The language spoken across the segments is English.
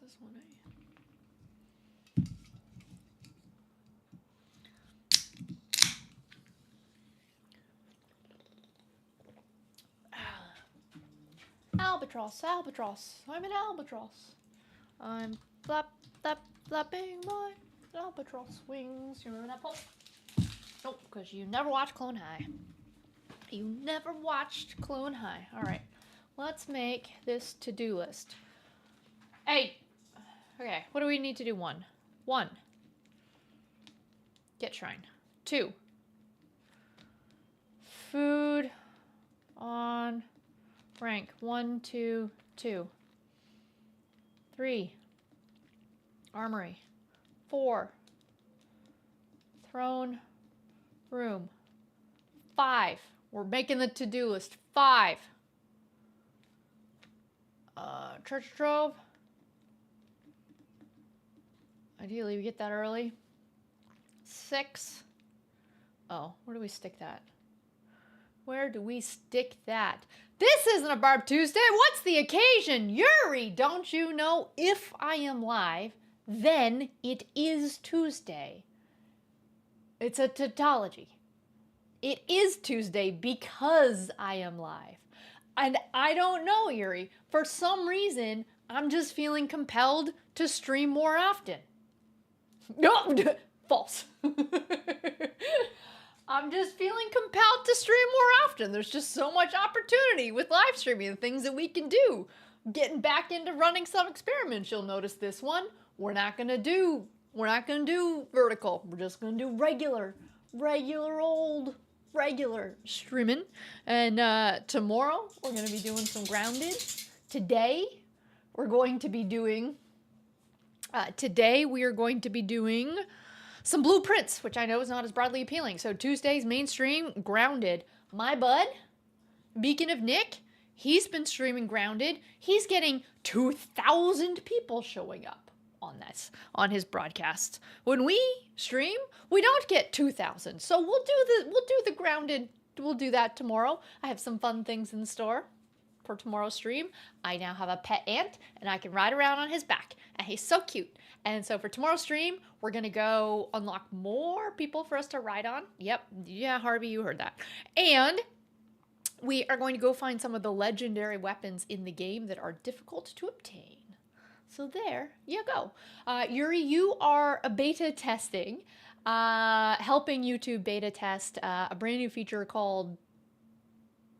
this one, Albatross, albatross. I'm an albatross. I'm flapping my albatross wings. You remember that poem? Nope, because you never watched Clone High. You never watched Clone High. All right, let's make this to-do list. Hey, okay, what do we need to do? One, get shrine. 2, food on rank. 1, 2, 2. 3, armory. 4, throne room. 5, we're making the to-do list. 5, church trove. Ideally, we get that early. 6, oh, where do we stick that? Where do we stick that? This isn't a Barb Tuesday. What's the occasion? Yuri, don't you know if I am live, then it is Tuesday. It's a tautology. It is Tuesday because I am live. And I don't know, Yuri. For some reason, I'm just feeling compelled to stream more often. No, false. I'm just feeling compelled to stream more often. There's just so much opportunity with live streaming and things that we can do. Getting back into running some experiments. You'll notice this one, we're not gonna do vertical. We're just gonna do regular streaming. And tomorrow we're gonna be doing some grounded. Today we are going to be doing some blueprints, which I know is not as broadly appealing. So Tuesday's mainstream grounded. My bud, Beacon of Nick, he's been streaming grounded. He's getting 2,000 people showing up on his broadcasts. When we stream, we don't get 2,000. So we'll do the grounded. We'll do that tomorrow. I have some fun things in store for tomorrow's stream. I now have a pet ant and I can ride around on his back, and he's so cute. And so for tomorrow's stream, we're gonna go unlock more people for us to ride on. Yep, yeah, Harvey, you heard that. And we are going to go find some of the legendary weapons in the game that are difficult to obtain. So there you go. Yuri, you are beta testing, helping YouTube beta test a brand new feature called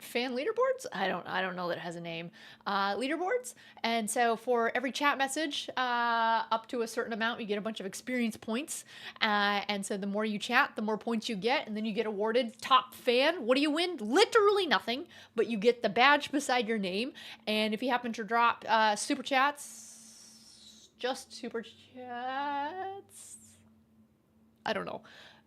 fan leaderboards. I don't know that it has a name. Leaderboards. And so for every chat message up to a certain amount, you get a bunch of experience points. And so the more you chat, the more points you get, and then you get awarded top fan. What do you win? Literally nothing, but you get the badge beside your name. And if you happen to drop super chats, just super chats, I don't know.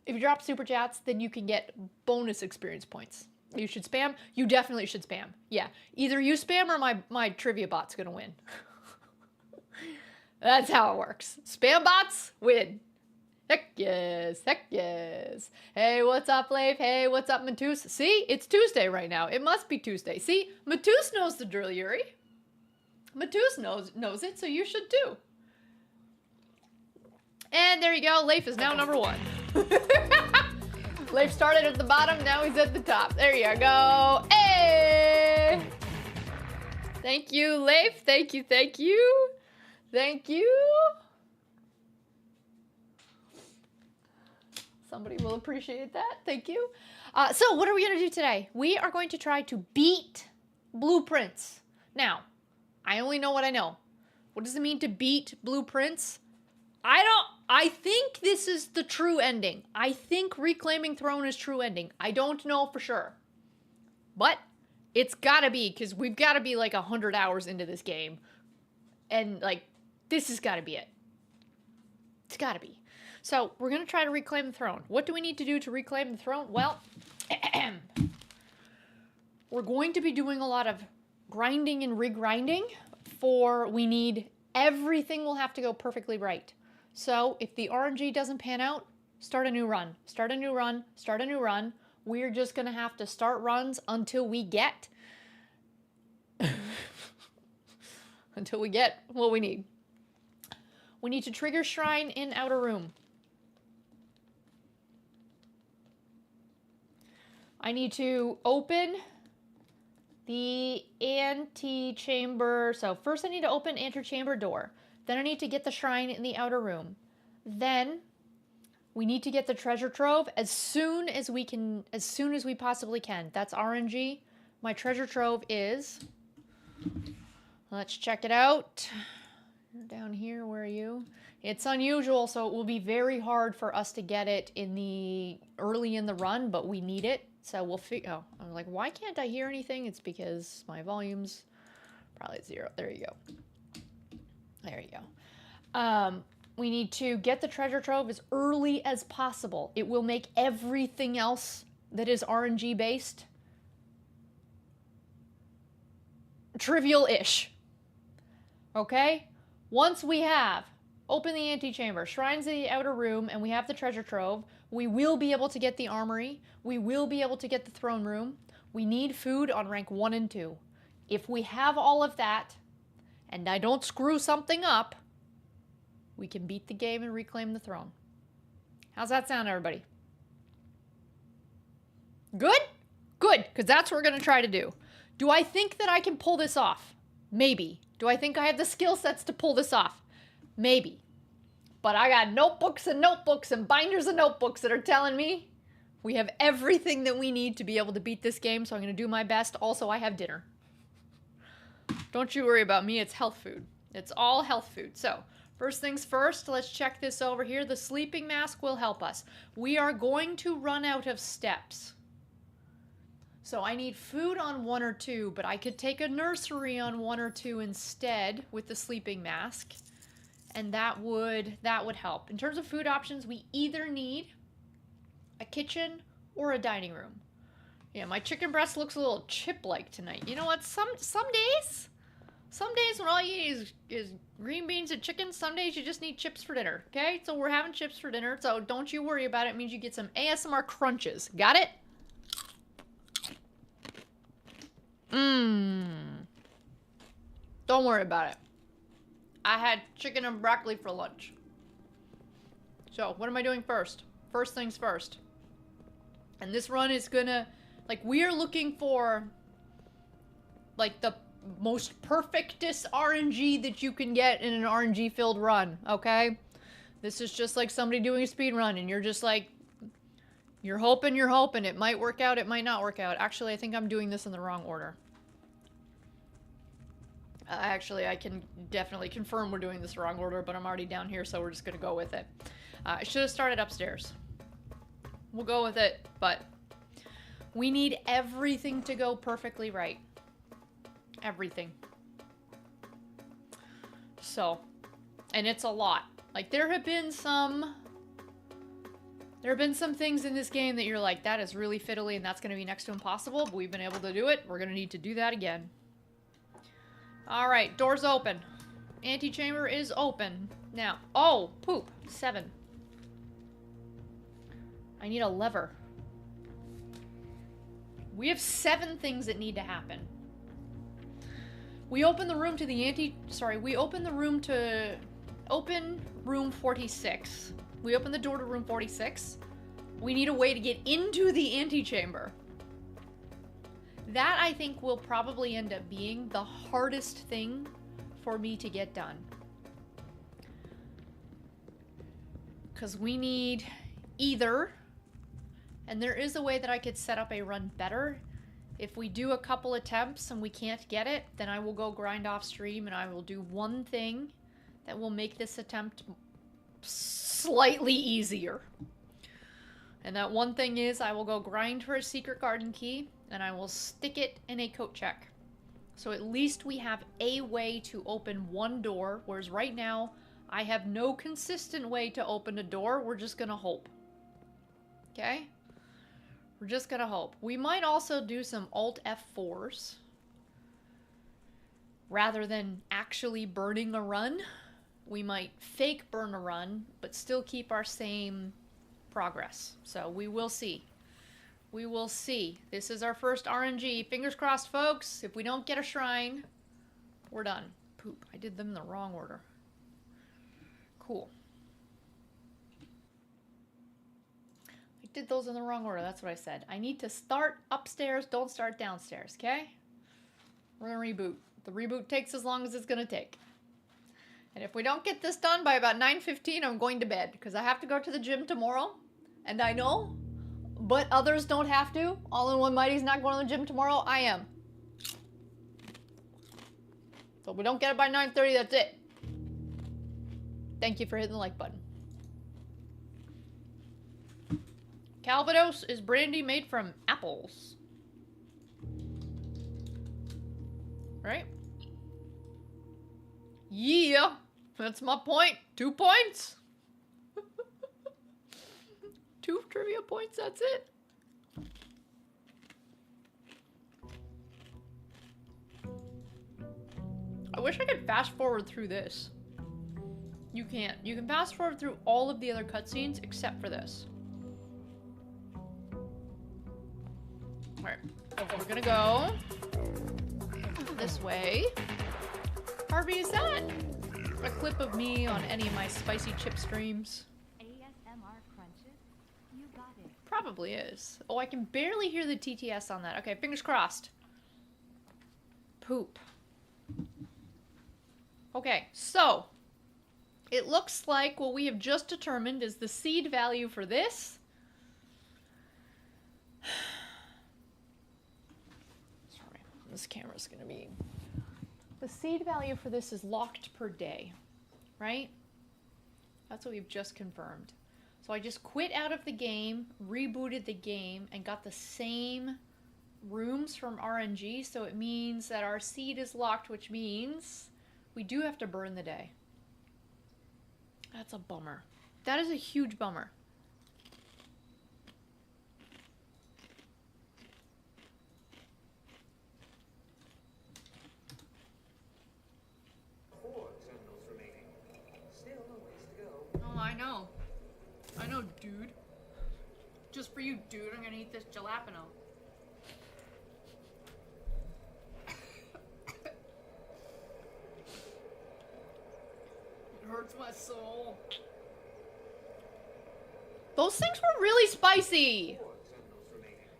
If you drop super chats, then you can get bonus experience points. You should spam. You definitely should spam. Yeah. Either you spam or my trivia bot's gonna win. That's how it works. Spam bots win. Heck yes. Heck yes. Hey, what's up, Leif? Hey, what's up, Matus? See? It's Tuesday right now. It must be Tuesday. See? Matus knows the drill, Yuri. Matus knows it, so you should too. And there you go. Leif is now number 1. Leif started at the bottom, now he's at the top. There you go. Hey! Thank you, Leif. Thank you, thank you. Thank you. Somebody will appreciate that. Thank you. So what are we going to do today? We are going to try to beat blueprints. Now, I only know what I know. What does it mean to beat blueprints? I think this is the true ending. I think Reclaiming Throne is true ending. I don't know for sure. But it's gotta be, because we've gotta be like 100 hours into this game. And like, this has gotta be it. It's gotta be. So we're gonna try to reclaim the throne. What do we need to do to reclaim the throne? Well, we're going to be doing a lot of grinding and regrinding everything will have to go perfectly right. So if the RNG doesn't pan out, start a new run. Start a new run. Start a new run. We're just going to have to start runs until we get what we need. We need to trigger shrine in outer room. I need to open the antechamber. So first I need to open antechamber door. Then I need to get the shrine in the outer room. Then we need to get the treasure trove as soon as we possibly can. That's RNG. My treasure trove is, let's check it out. Down here, where are you? It's unusual, so it will be very hard for us to get it early in the run, but we need it. So we'll figure, oh, I'm like, why can't I hear anything? It's because my volume's probably 0. There you go. There you go. We need to get the treasure trove as early as possible. It will make everything else that is RNG based trivial-ish. Okay? Once we have opened the antechamber, shrines in the outer room, and we have the treasure trove, we will be able to get the armory. We will be able to get the throne room. We need food on rank 1 and 2. If we have all of that, and I don't screw something up, we can beat the game and reclaim the throne. How's that sound, everybody? Good? Good, because that's what we're going to try to do. Do I think that I can pull this off? Maybe. Do I think I have the skill sets to pull this off? Maybe. But I got notebooks and notebooks and binders of notebooks that are telling me we have everything that we need to be able to beat this game, so I'm going to do my best. Also, I have dinner. Don't you worry about me. It's health food. It's all health food. So, first things first, let's check this over here. The sleeping mask will help us. We are going to run out of steps. So I need food on 1 or 2, but I could take a nursery on 1 or 2 instead with the sleeping mask. And that would help. In terms of food options, we either need a kitchen or a dining room. Yeah, my chicken breast looks a little chip-like tonight. You know what? Some days when all you eat is green beans and chicken, some days you just need chips for dinner, okay? So we're having chips for dinner, so don't you worry about it. It means you get some ASMR crunches. Got it? Don't worry about it. I had chicken and broccoli for lunch. So, what am I doing first? First things first. And this run is gonna, like, we are looking for, like, the most perfectest RNG that you can get in an RNG-filled run, okay? This is just like somebody doing a speed run, and you're just like, you're hoping. It might work out, it might not work out. Actually, I think I'm doing this in the wrong order. Actually, I can definitely confirm we're doing this the wrong order, but I'm already down here, so we're just gonna go with it. I should have started upstairs. We'll go with it, but we need everything to go perfectly right. Everything. So, and it's a lot. Like, there have been some things in this game that you're like, that is really fiddly and that's going to be next to impossible, but we've been able to do it. We're going to need to do that again. All right, door's open. Antechamber is open. Now, oh, poop. 7. I need a lever. We have 7 things that need to happen. We open the room to open room 46. We open the door to room 46. We need a way to get into the antechamber. That, I think, will probably end up being the hardest thing for me to get done. Because we need either, and there is a way that I could set up a run better. If we do a couple attempts and we can't get it, then I will go grind off stream and I will do one thing that will make this attempt slightly easier. And that one thing is I will go grind for a secret garden key and I will stick it in a coat check. So at least we have a way to open one door, whereas right now I have no consistent way to open a door. We're just gonna hope. Okay? We're just gonna hope. We might also do some Alt F4s rather than actually burning a run. We might fake burn a run, but still keep our same progress. So we will see. We will see. This is our first RNG. Fingers crossed, folks. If we don't get a shrine, we're done. Poop. I did them in the wrong order. Cool. I did those in the wrong order. That's what I said. I need to start upstairs. Don't start downstairs, okay? We're gonna reboot. The reboot takes as long as it's gonna take. And if we don't get this done by about 9:15, I'm going to bed. Because I have to go to the gym tomorrow. And I know, but others don't have to. All-in-One Mighty's not going to the gym tomorrow. I am. So if we don't get it by 9:30, that's it. Thank you for hitting the like button. Calvados is brandy made from apples. Right? Yeah, that's my point. 2 points. 2 trivia points, that's it. I wish I could fast forward through this. You can't. You can fast forward through all of the other cutscenes except for this. Alright, we're gonna go this way. Harvey, is that a clip of me on any of my spicy chip streams? ASMR crunches? You got it. Probably is. Oh, I can barely hear the TTS on that. Okay, fingers crossed. Poop. Okay, so it looks like what we have just determined is the seed value for this. Sorry, this camera's gonna be... The seed value for this is locked per day, right? That's what we've just confirmed. So I just quit out of the game, rebooted the game, and got the same rooms from RNG, so it means that our seed is locked, which means we do have to burn the day. That's a bummer. That is a huge bummer. Oh, I know. I know, dude. Just for you, dude, I'm gonna eat this jalapeno. It hurts my soul. Those things were really spicy.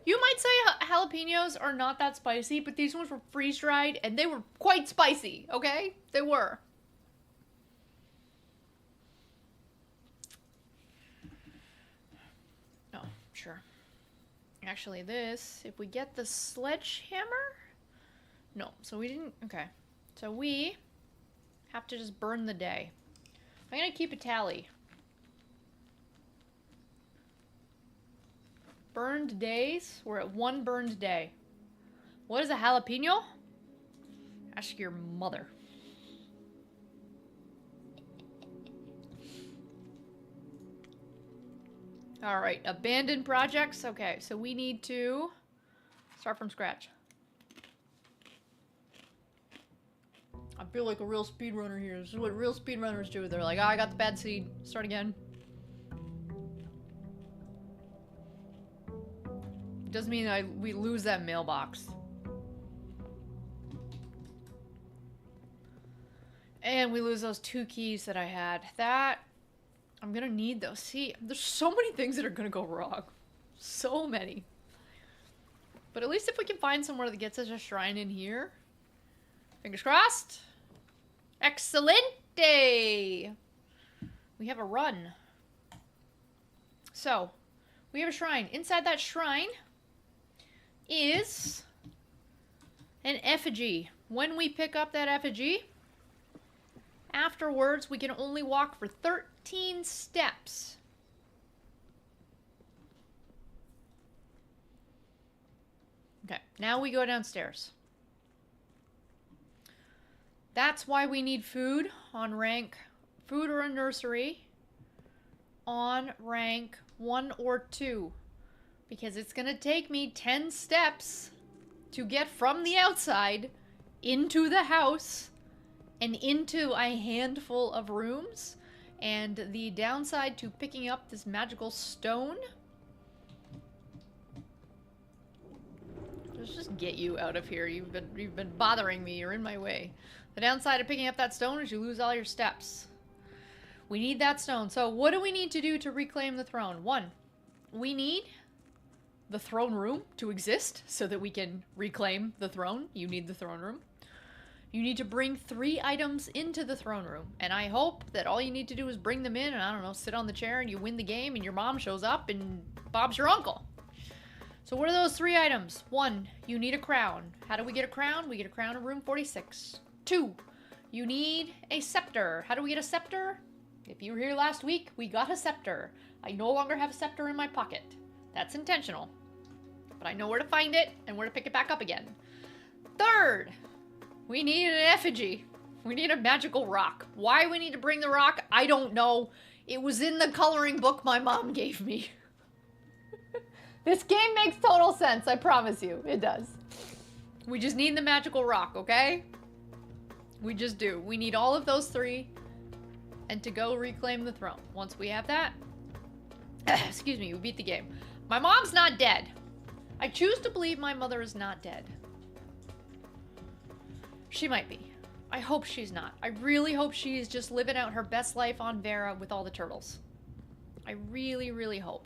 You might say jalapenos are not that spicy, but these ones were freeze-dried and they were quite spicy, okay? They were. Oh, sure. Actually, this, if we get the sledgehammer? No, so we didn't, okay. So we have to just burn the day. I'm gonna keep a tally. Burned days, we're at 1 burned day. What is a jalapeno? Ask your mother. Alright, abandoned projects. Okay, so we need to start from scratch. I feel like a real speedrunner here. This is what real speedrunners do. They're like, oh, I got the bad seed. Start again. Doesn't mean we lose that mailbox. And we lose those 2 keys that I had. That, I'm gonna need those. See, there's so many things that are gonna go wrong. So many. But at least if we can find somewhere that gets us a shrine in here. Fingers crossed. Excelente! We have a run. So, we have a shrine. Inside that shrine is an effigy. When we pick up that effigy, afterwards we can only walk for 13 steps. Okay, now we go downstairs. That's why we need food on rank, food or a nursery on rank 1 or 2. Because it's gonna take me 10 steps to get from the outside into the house and into a handful of rooms. And the downside to picking up this magical stone... Let's just get you out of here. You've been bothering me. You're in my way. The downside of picking up that stone is you lose all your steps. We need that stone. So what do we need to do to reclaim the throne? 1, we need the throne room to exist so that we can reclaim the throne. You need the throne room. You need to bring 3 items into the throne room. And I hope that all you need to do is bring them in and, I don't know, sit on the chair and you win the game and your mom shows up and Bob's your uncle. So what are those 3 items? 1, you need a crown. How do we get a crown? We get a crown in room 46. 2, you need a scepter. How do we get a scepter? If you were here last week, we got a scepter. I no longer have a scepter in my pocket. That's intentional. But I know where to find it and where to pick it back up again. 3rd, we need an effigy. We need a magical rock. Why we need to bring the rock, I don't know. It was in the coloring book my mom gave me. This game makes total sense, I promise you. It does. We just need the magical rock, okay? We just do. We need all of those 3 and to go reclaim the throne. Once we have that, excuse me, we beat the game. My mom's not dead. I choose to believe my mother is not dead. She might be. I hope she's not. I really hope she's just living out her best life on Vera with all the turtles. I really, really hope.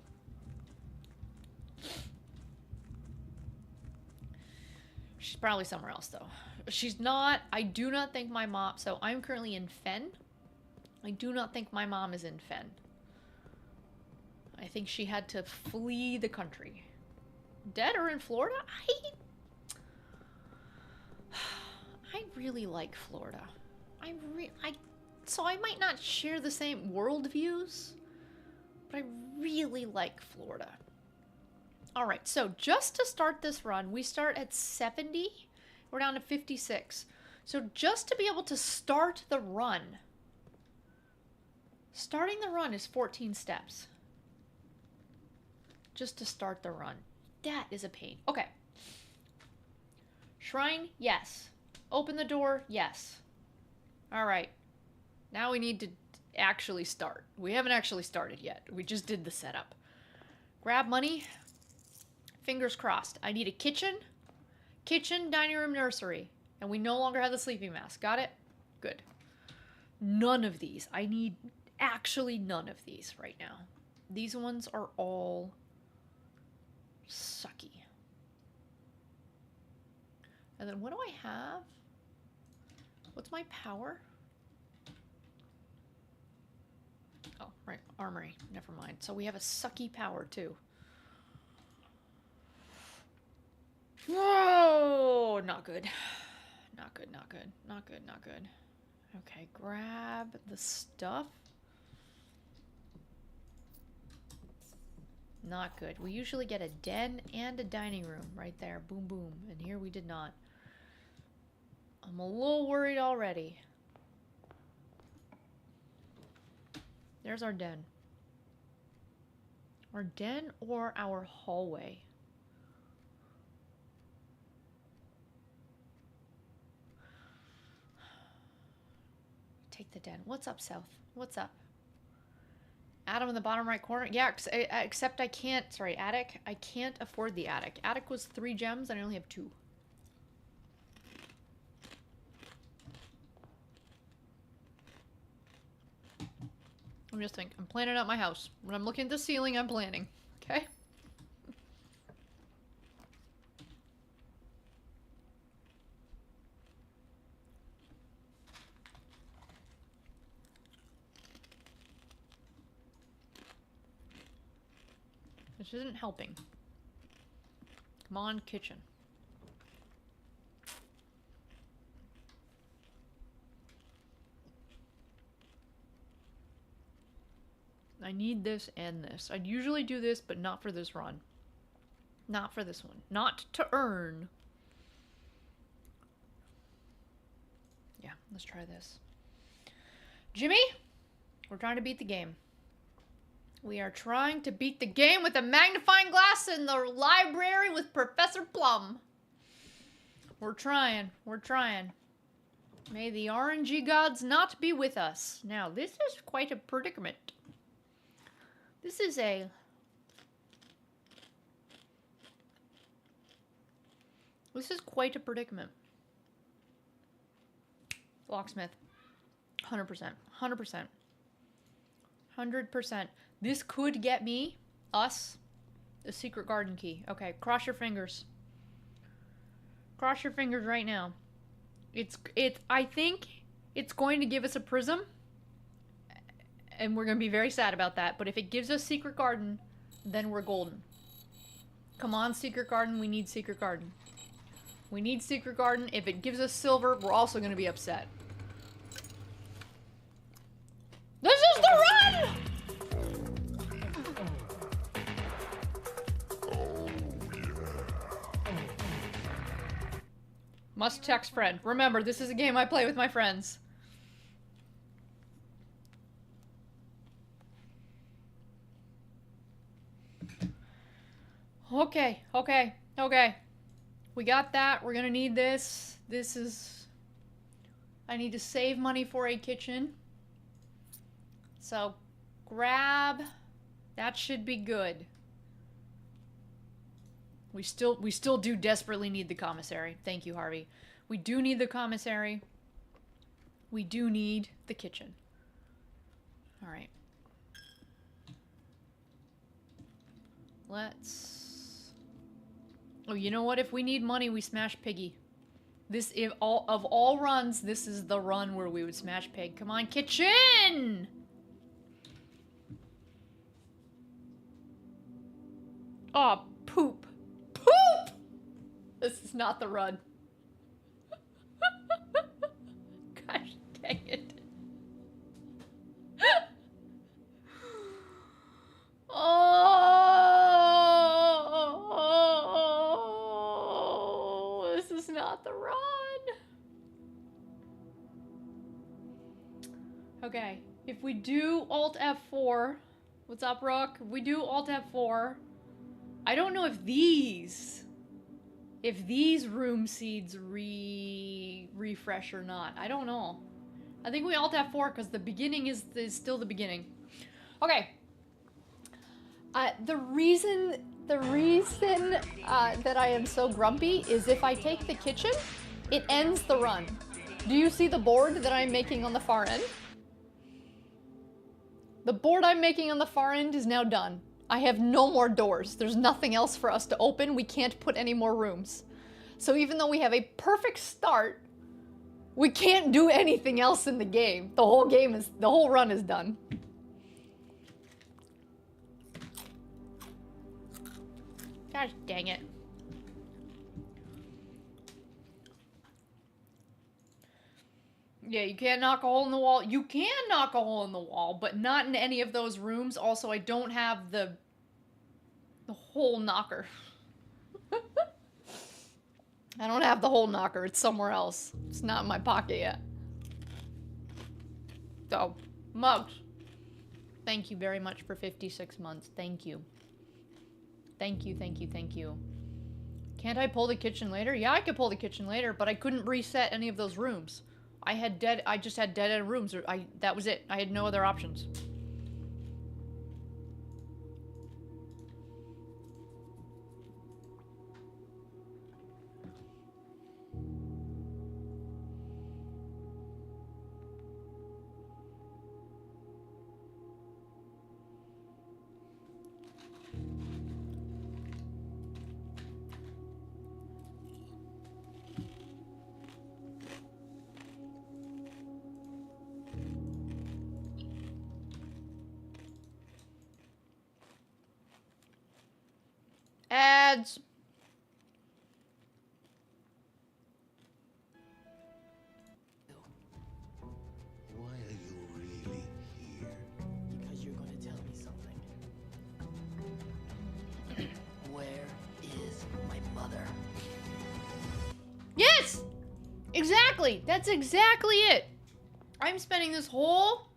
She's probably somewhere else, though. She's not. I do not think my mom... So, I'm currently in Fen. I do not think my mom is in Fen. I think she had to flee the country. Dead or in Florida? I really like Florida. So I might not share the same worldviews, but I really like Florida. Alright, so just to start this run, we start at 70. We're down to 56. So just to be able to start the run, starting the run is 14 steps. Just to start the run. That is a pain. Okay. Shrine, yes. Open the door, yes. Alright. Now we need to actually start. We haven't actually started yet. We just did the setup. Grab money. Fingers crossed. I need a kitchen. Kitchen, dining room, nursery. And we no longer have the sleeping mask. Got it? Good. None of these. I need actually none of these right now. These ones are all sucky. And then what do I have? What's my power? Oh, right. Armory. Never mind. So we have a sucky power too. Whoa! Not good. Not good, not good. Not good, not good. Okay, grab the stuff. Not good. We usually get a den and a dining room right there. Boom, boom. And here we did not. I'm a little worried already. There's our den. Our den or our hallway. Take the den. What's up, South? What's up? Adam in the bottom right corner. Yeah, except I can't. Sorry, attic. I can't afford the attic. Attic was 3 gems and I only have 2. I'm just thinking. I'm planning out my house. When I'm looking at the ceiling, I'm planning. Okay? This isn't helping. Come on, kitchen. I need this and this. I'd usually do this, but not for this run. Not for this one. Not to earn. Yeah, let's try this. Jimmy, we're trying to beat the game. We are trying to beat the game with a magnifying glass in the library with Professor Plum. We're trying. We're trying. May the RNG gods not be with us. Now, this is quite a predicament. This is a... This is quite a predicament. Locksmith. 100%. 100%. 100%. This could get me, us, the secret garden key. Okay, cross your fingers. Cross your fingers right now. I think it's going to give us a prism. And we're going to be very sad about that. But if it gives us secret garden, then we're golden. Come on, secret garden. We need secret garden. We need secret garden. If it gives us silver, we're also going to be upset. This is the run! Must text friend. Remember, this is a game I play with my friends. Okay, okay, okay. We got that. We're gonna need this. This is... I need to save money for a kitchen. So, grab... That should be good. We still do desperately need the commissary. Thank you, Harvey. We do need the commissary. We do need the kitchen. Alright. Let's... Oh, you know what? If we need money, we smash Piggy. This, of all runs, this is the run where we would smash Pig. Come on, kitchen! Oh, poop. Poop! This is not the run. Gosh dang it. Oh, this is not the run. Okay, if we do Alt F4, what's up, Rook? If we do Alt F4, I don't know if these room seeds refresh or not. I don't know. I think we Alt F4 because the beginning is still the beginning. Okay. The reason that I am so grumpy is if I take the kitchen, it ends the run. Do you see the board that I'm making on the far end? The board I'm making on the far end is now done. I have no more doors. There's nothing else for us to open. We can't put any more rooms. So even though we have a perfect start, we can't do anything else in the game. The whole run is done. Gosh dang it. Yeah, you can't knock a hole in the wall. You can knock a hole in the wall, but not in any of those rooms. Also, I don't have the hole knocker. I don't have the hole knocker. It's somewhere else. It's not in my pocket yet. So, Mugs, thank you very much for 56 months. Thank you. Thank you, thank you, thank you. Can't I pull the kitchen later? Yeah, I could pull the kitchen later, but I couldn't reset any of those rooms. I just had dead-end rooms. That was it. I had no other options. Ads. Why are you really here? Because you're going to tell me something. Where is my mother? Yes! Exactly! That's exactly it! I'm spending this whole,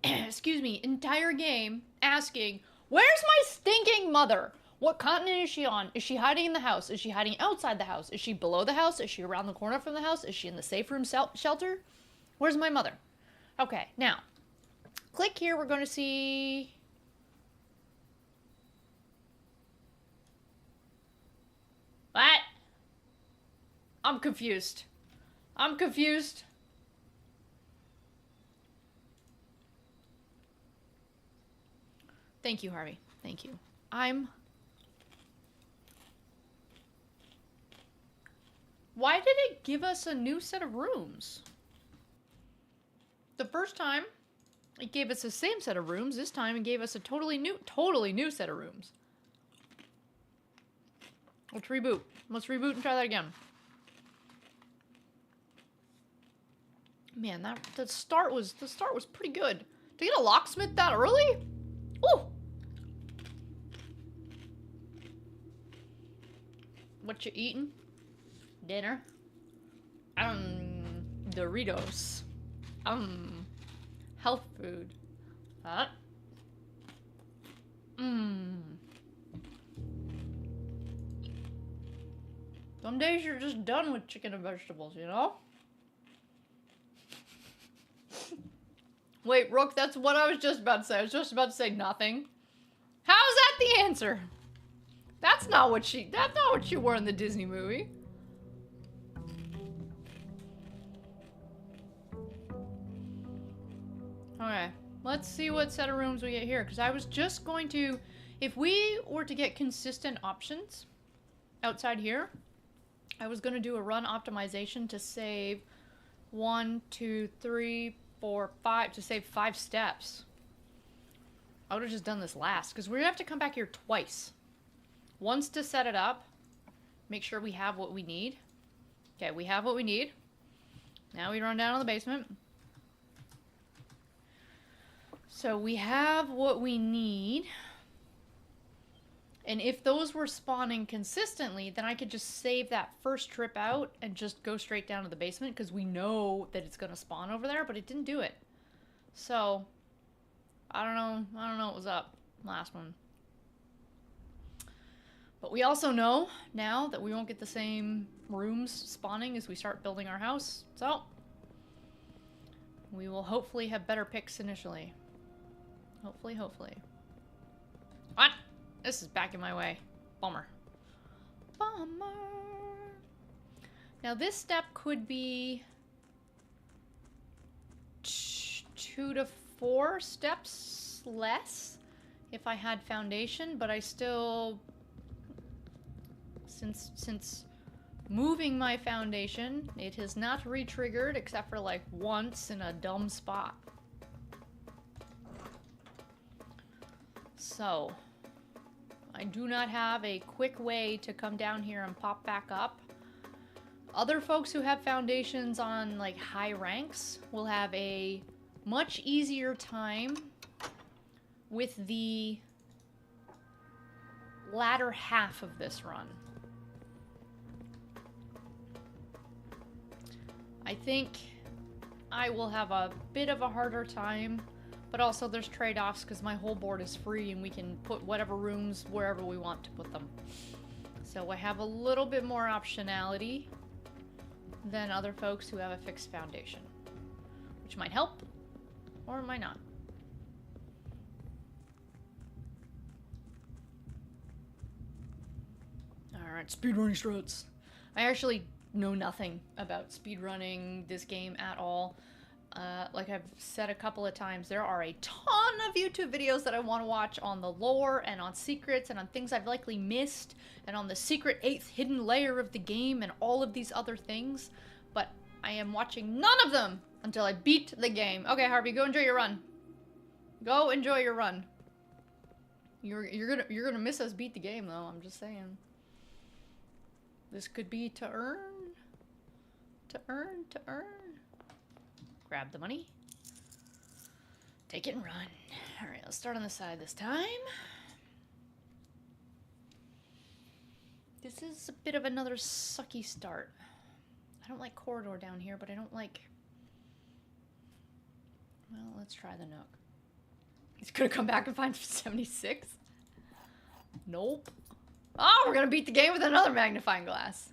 excuse me, entire game asking, where's my stinking mother? What continent is she on? Is she hiding in the house? Is she hiding outside the house? Is she below the house? Is she around the corner from the house? Is she in the safe room shelter? Where's my mother? Okay, now, click here. We're going to see... What? I'm confused. I'm confused. Thank you, Harvey. Thank you. Why did it give us a new set of rooms? The first time, it gave us the same set of rooms. This time, it gave us a totally new set of rooms. Let's reboot. Let's reboot and try that again. Man, the start was pretty good. To get a locksmith that early? Ooh! What you eating? Dinner? Doritos. Health food. Huh? Some days you're just done with chicken and vegetables, you know? Wait, Rook, that's what I was just about to say. I was just about to say nothing. How is that the answer? That's not what she wore in the Disney movie. Okay, let's see what set of rooms we get here. Because I was just going to, if we were to get consistent options outside here, I was going to do a run optimization to save 1, 2, 3, 4, 5, to save 5 steps. I would have just done this last, because we're going to have to come back here twice. Once to set it up, make sure we have what we need. Okay, we have what we need. Now we run down to the basement. So we have what we need. And if those were spawning consistently, then I could just save that first trip out and just go straight down to the basement, because we know that it's going to spawn over there, but it didn't do it. So, I don't know what was up last one. But we also know now that we won't get the same rooms spawning as we start building our house. So, we will hopefully have better picks initially. Hopefully. What? This is back in my way. Bummer. Now this step could be 2 to 4 steps less if I had foundation, but I still, since moving my foundation, it has not re-triggered except for like once in a dumb spot. So, I do not have a quick way to come down here and pop back up. Other folks who have foundations on like high ranks will have a much easier time with the latter half of this run. I think I will have a bit of a harder time, but also there's trade-offs because my whole board is free and we can put whatever rooms wherever we want to put them. So I have a little bit more optionality than other folks who have a fixed foundation, which might help or it might not. Alright, speedrunning struts. I actually know nothing about speedrunning this game at all. Like I've said a couple of times, there are a ton of YouTube videos that I want to watch on the lore and on secrets and on things I've likely missed and on the secret 8th hidden layer of the game and all of these other things, but I am watching none of them until I beat the game. Okay, Harvey, go enjoy your run. Go enjoy your run. You're gonna miss us beat the game though, I'm just saying. This could be to earn. Grab the money. Take it and run. Alright, let's start on this side this time. This is a bit of another sucky start. I don't like corridor down here, but I don't like... Well, let's try the Nook. He's gonna come back and find 76? Nope. Oh, we're gonna beat the game with another magnifying glass.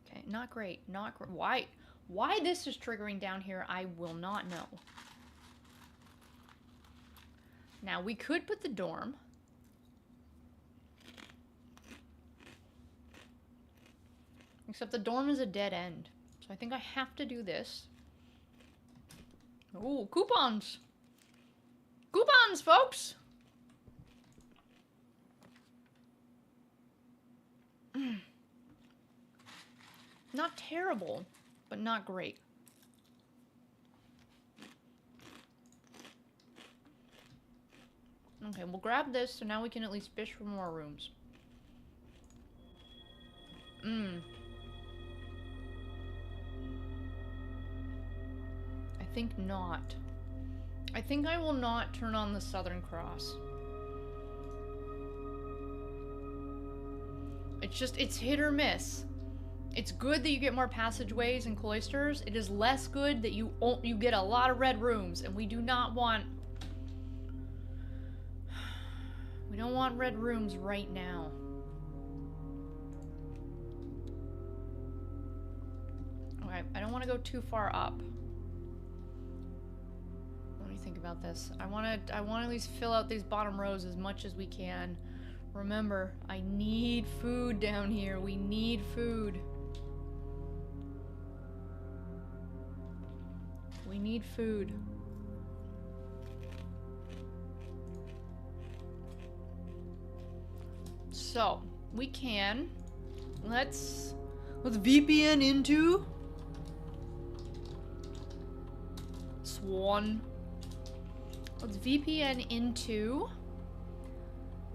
Okay, not great. Not great. Why this is triggering down here, I will not know. Now, we could put the dorm. Except the dorm is a dead end. So I think I have to do this. Ooh, coupons. Coupons, folks. Not terrible, but not great. Okay, we'll grab this so now we can at least fish for more rooms. I think not. I think I will not turn on the Southern Cross. It's hit or miss. It's good that you get more passageways and cloisters. It is less good that you get a lot of red rooms, and we do not want... We don't want red rooms right now. Okay, I don't want to go too far up. Let me think about this. I want to at least fill out these bottom rows as much as we can. Remember, I need food down here. We need food. We need food. So, we can... Let's VPN into... Swan. Let's VPN into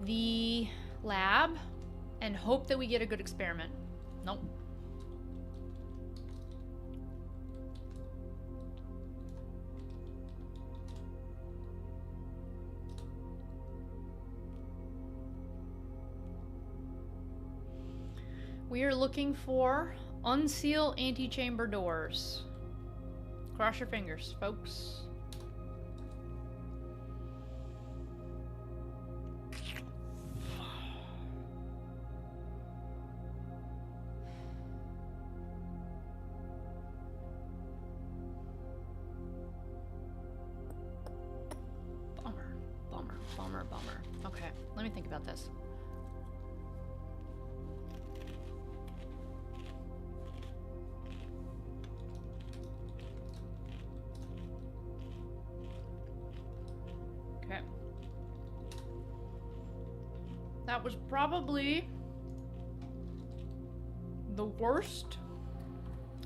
the lab and hope that we get a good experiment. Nope. We are looking for unseal antechamber doors. Cross your fingers, folks. Bummer. Okay, let me think about this. Okay. That was probably the worst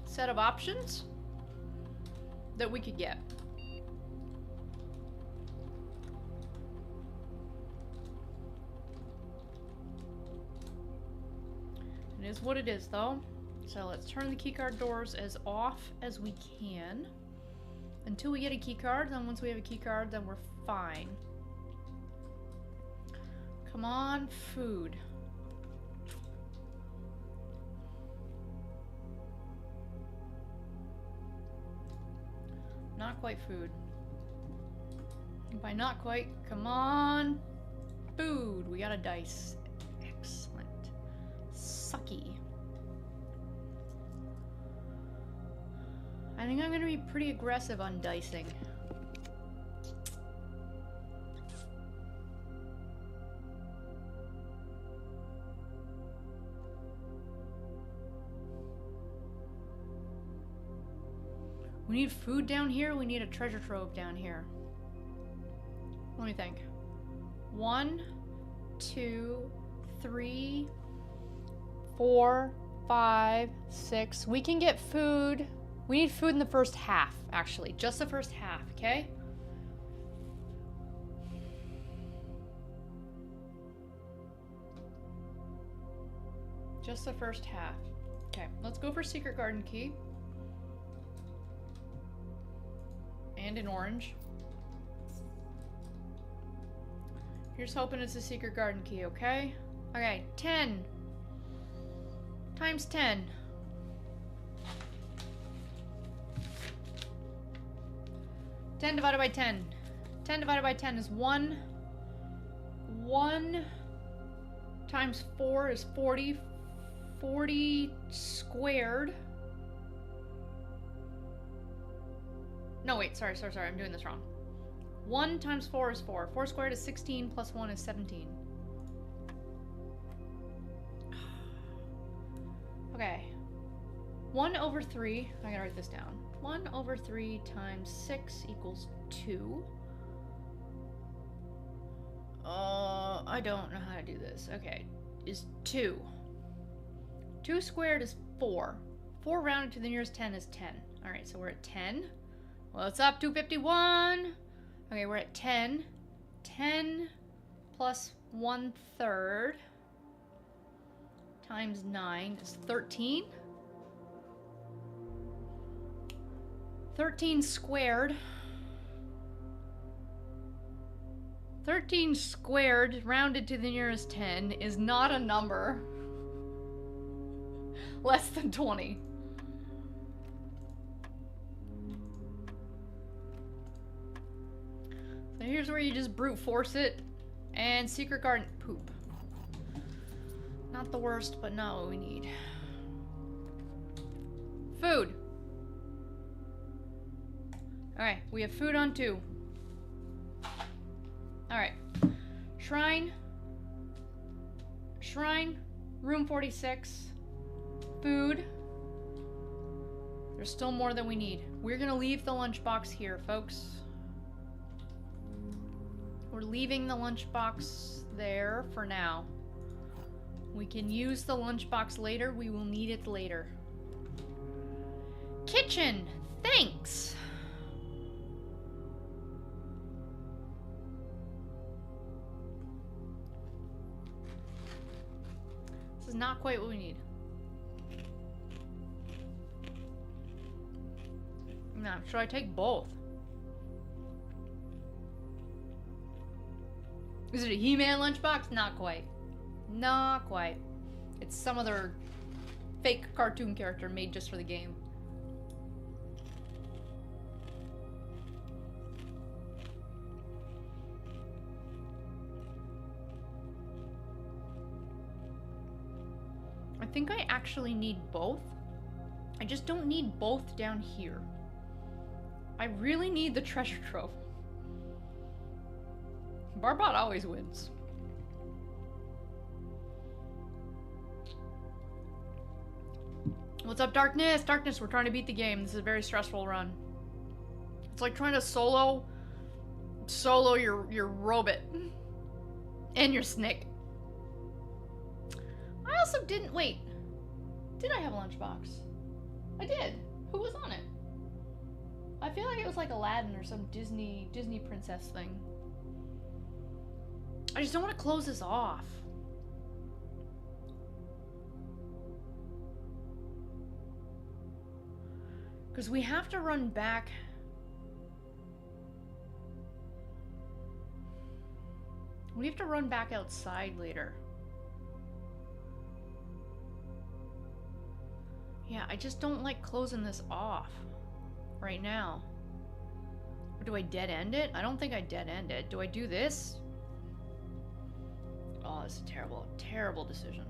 set of options that we could get. It is what it is, though. So let's turn the keycard doors as off as we can until we get a keycard. Then once we have a keycard, then we're fine. Come on, food. Not quite food. By not quite, come on, food. We got a dice. Excellent. Sucky. I think I'm gonna be pretty aggressive on dicing. We need food down here, we need a treasure trove down here. Let me think. 1, 2, 3, 4, 5, 6. We can get food. We need food in the first half, actually. Just the first half, okay? Just the first half. Okay, let's go for Secret Garden Key. And an orange. Here's hoping it's a Secret Garden Key, okay? Okay, 10. Times 10. 10 divided by 10. 10 divided by 10 is 1. 1 times 4 is 40. 40 squared. No, wait, sorry, I'm doing this wrong. 1 times 4 is 4. 4 squared is 16, plus 1 is 17. Okay. 1 over 3, I gotta write this down. 1 over 3 times 6 equals 2. I don't know how to do this. Okay, is 2. 2 squared is 4. 4 rounded to the nearest 10 is 10. Alright, so we're at 10. What's up, 251? Okay, we're at 10. 10 plus 1/3 times 9 is 13. 13 squared. 13 squared rounded to the nearest 10 is not a number less than 20. So here's where you just brute force it. And secret garden poop. Not the worst, but not what we need. Food. Alright, we have food on 2. Alright. Shrine. Shrine. Room 46. Food. There's still more than we need. We're gonna leave the lunchbox here, folks. We're leaving the lunchbox there for now. We can use the lunchbox later. We will need it later. Kitchen. Thanks. This is not quite what we need. No, should I take both? Is it a He-Man lunchbox? Not quite. Not quite. It's some other fake cartoon character made just for the game. I think I actually need both. I just don't need both down here. I really need the treasure trove. Barbot always wins. What's up, Darkness? Darkness, we're trying to beat the game. This is a very stressful run. It's like trying to solo your robot and your snake. I also didn't wait. Did I have a lunchbox? I did. Who was on it? I feel like it was like Aladdin or some Disney princess thing. I just don't want to close this off. Because we have to run back. We have to run back outside later. Yeah, I just don't like closing this off right now. Or do I dead end it? I don't think I dead end it. Do I do this? Oh, this is a terrible, terrible decision.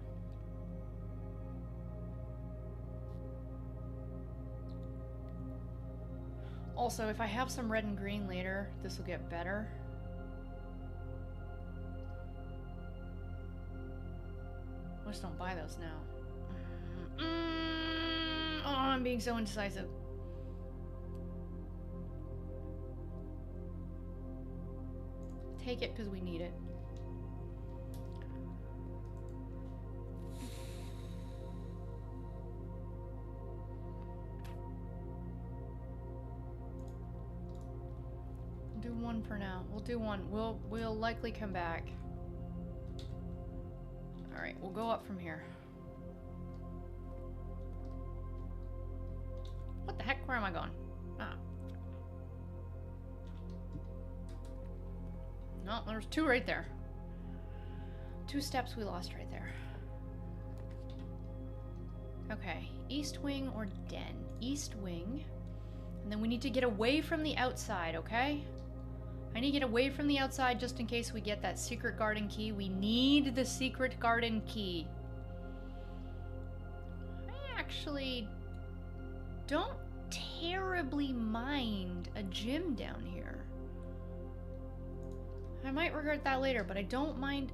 Also, if I have some red and green later, this will get better. I just don't buy those now. Oh, I'm being so indecisive. Take it because we need it. Do one for now. We'll do one. We'll likely come back. All right, we'll go up from here. What the heck? Where am I going? Ah. No, there's 2 right there. 2 steps we lost right there. Okay, east wing or den? East wing. And then we need to get away from the outside, okay? I need to get away from the outside just in case we get that secret garden key. We need the secret garden key. I actually don't terribly mind a gym down here. I might regret that later, but I don't mind.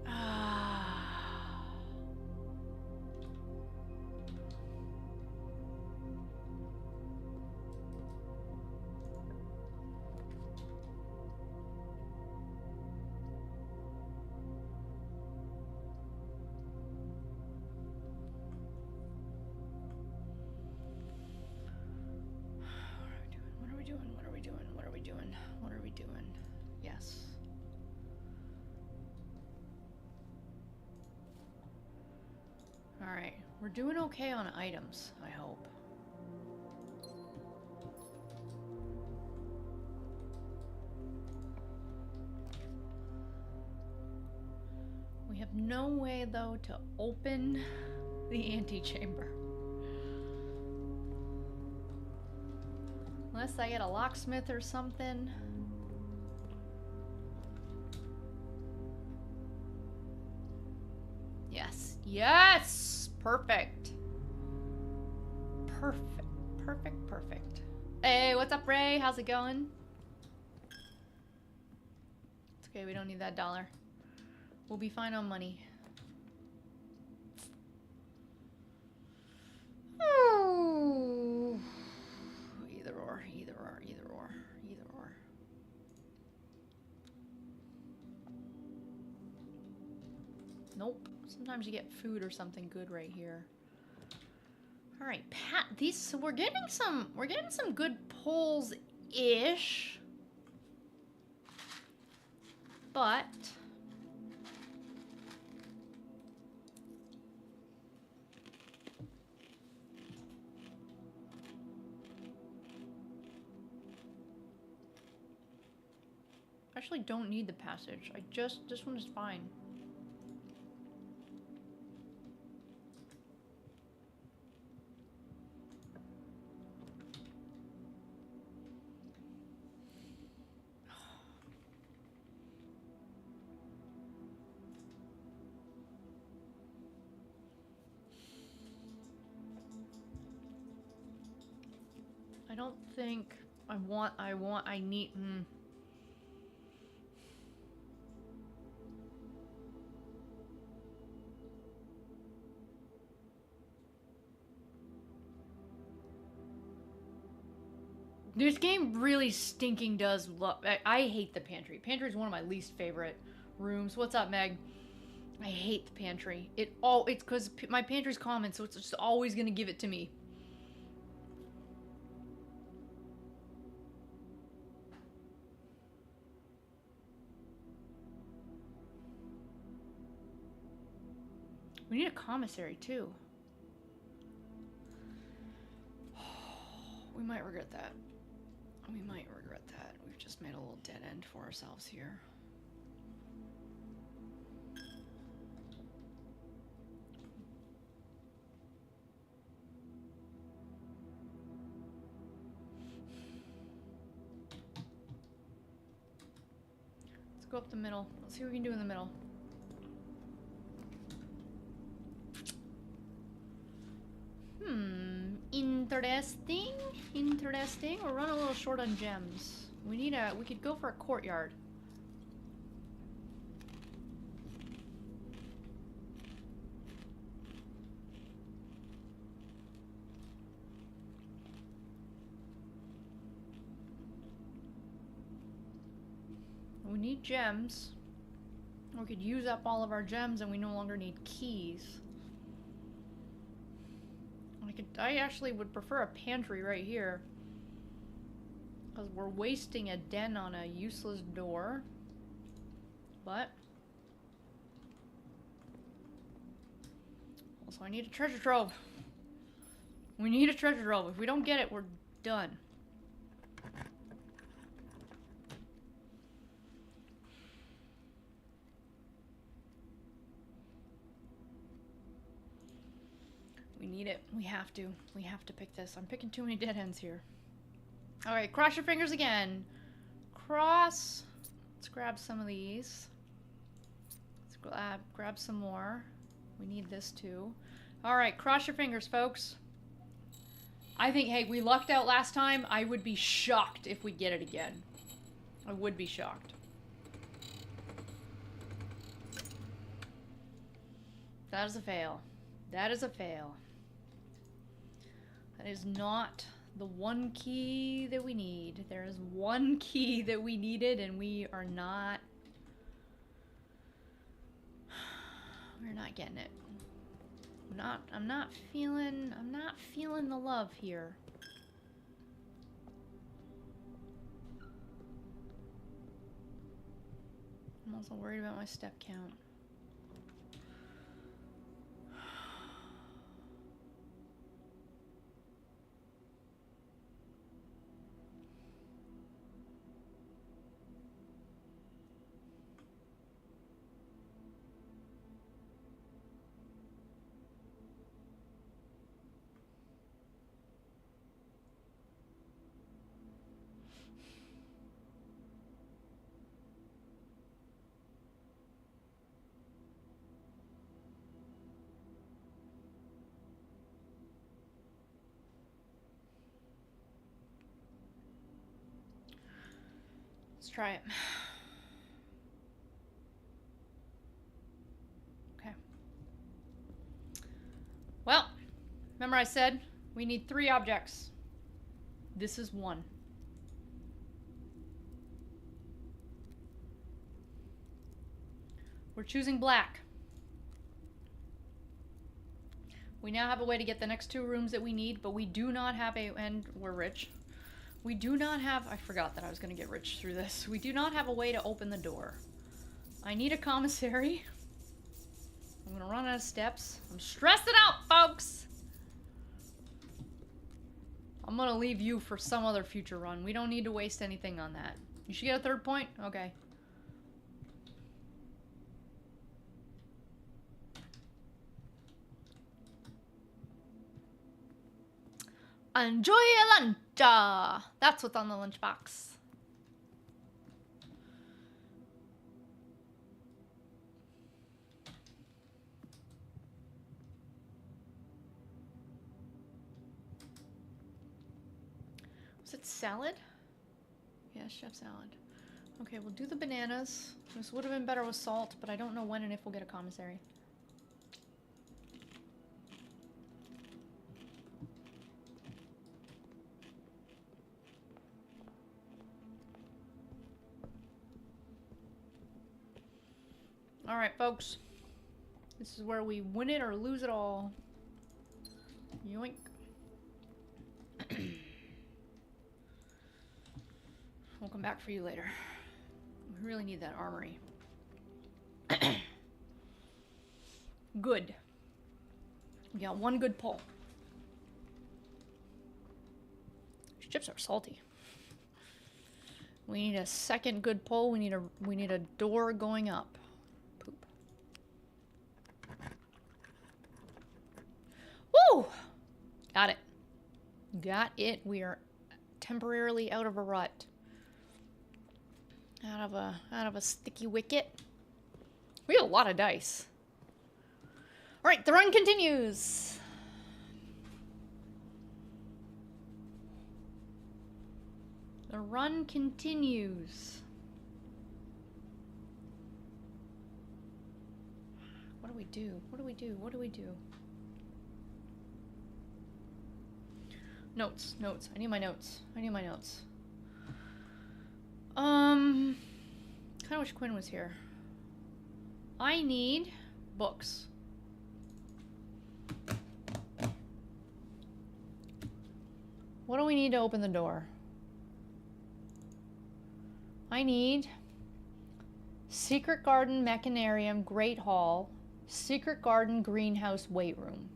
doing? What are we doing? What are we doing? What are we doing? Yes. Alright. We're doing okay on items, I hope. We have no way, though, to open the antechamber. Unless I get a locksmith or something. Yes. Yes! Perfect. Perfect. Perfect, perfect. Hey, what's up, Ray? How's it going? It's okay, we don't need that dollar. We'll be fine on money. Ooh. Either or, either or, either or, either or. Nope. Sometimes you get food or something good right here. All right, Pat. These we're getting some good pulls-ish, but. I actually don't need the passage. This one is fine. I don't think I need, This game really stinking does love. I hate the pantry. Pantry is one of my least favorite rooms. What's up, Meg? I hate the pantry. It's because my pantry's common, so it's just always gonna give it to me. We need a commissary too. We might regret that. We might regret that. We've just made a little dead end for ourselves here. Let's go up the middle. Let's see what we can do in the middle. Interesting. Interesting. We're running a little short on gems. We could go for a courtyard. We need gems. We could use up all of our gems and we no longer need keys. I actually would prefer a pantry right here. Because we're wasting a den on a useless door. But. Also, I need a treasure trove. We need a treasure trove. If we don't get it, we're done. We need it. We have to. We have to pick this. I'm picking too many dead ends here. Alright, cross your fingers again. Cross. Let's grab some of these. Let's grab some more. We need this too. Alright, cross your fingers, folks. I think, hey, we lucked out last time. I would be shocked if we get it again. I would be shocked. That is a fail. That is a fail. That is not the one key that we need. There is one key that we needed and we are not... We're not getting it. I'm not feeling the love here. also worried about my step count. Let's try it. Okay. Well, remember I said we need 3 objects. This is 1. We're choosing black. We now have a way to get the next 2 rooms that we need, but we do not have a, and we're rich. We do not have, I forgot that I was going to get rich through this. We do not have a way to open the door. I need a commissary. I'm going to run out of steps. I'm stressing out, folks! I'm going to leave you for some other future run. We don't need to waste anything on that. You should get a 3rd point? Okay. Enjoy your lunch! That's what's on the lunchbox. Was it salad? Yeah, chef salad. Okay, we'll do the bananas. This would have been better with salt, but I don't know when and if we'll get a commissary. Alright, folks. This is where we win it or lose it all. Yoink. We'll come back for you later. We really need that armory. Good. We got 1 good pull. These chips are salty. We need a 2nd good pull. We need a door going up. Poop. Woo! Got it. Got it. We are temporarily out of a rut. Out of a sticky wicket. We have a lot of dice. All right, the run continues. The run continues. What do we do? What do we do? What do we do? Notes, notes. I need my notes. I need my notes. Kind of wish Quinn was here. I need books. What do we need to open the door? I need Secret Garden, Mechanarium, Great Hall, Secret Garden, Greenhouse, Weight Room.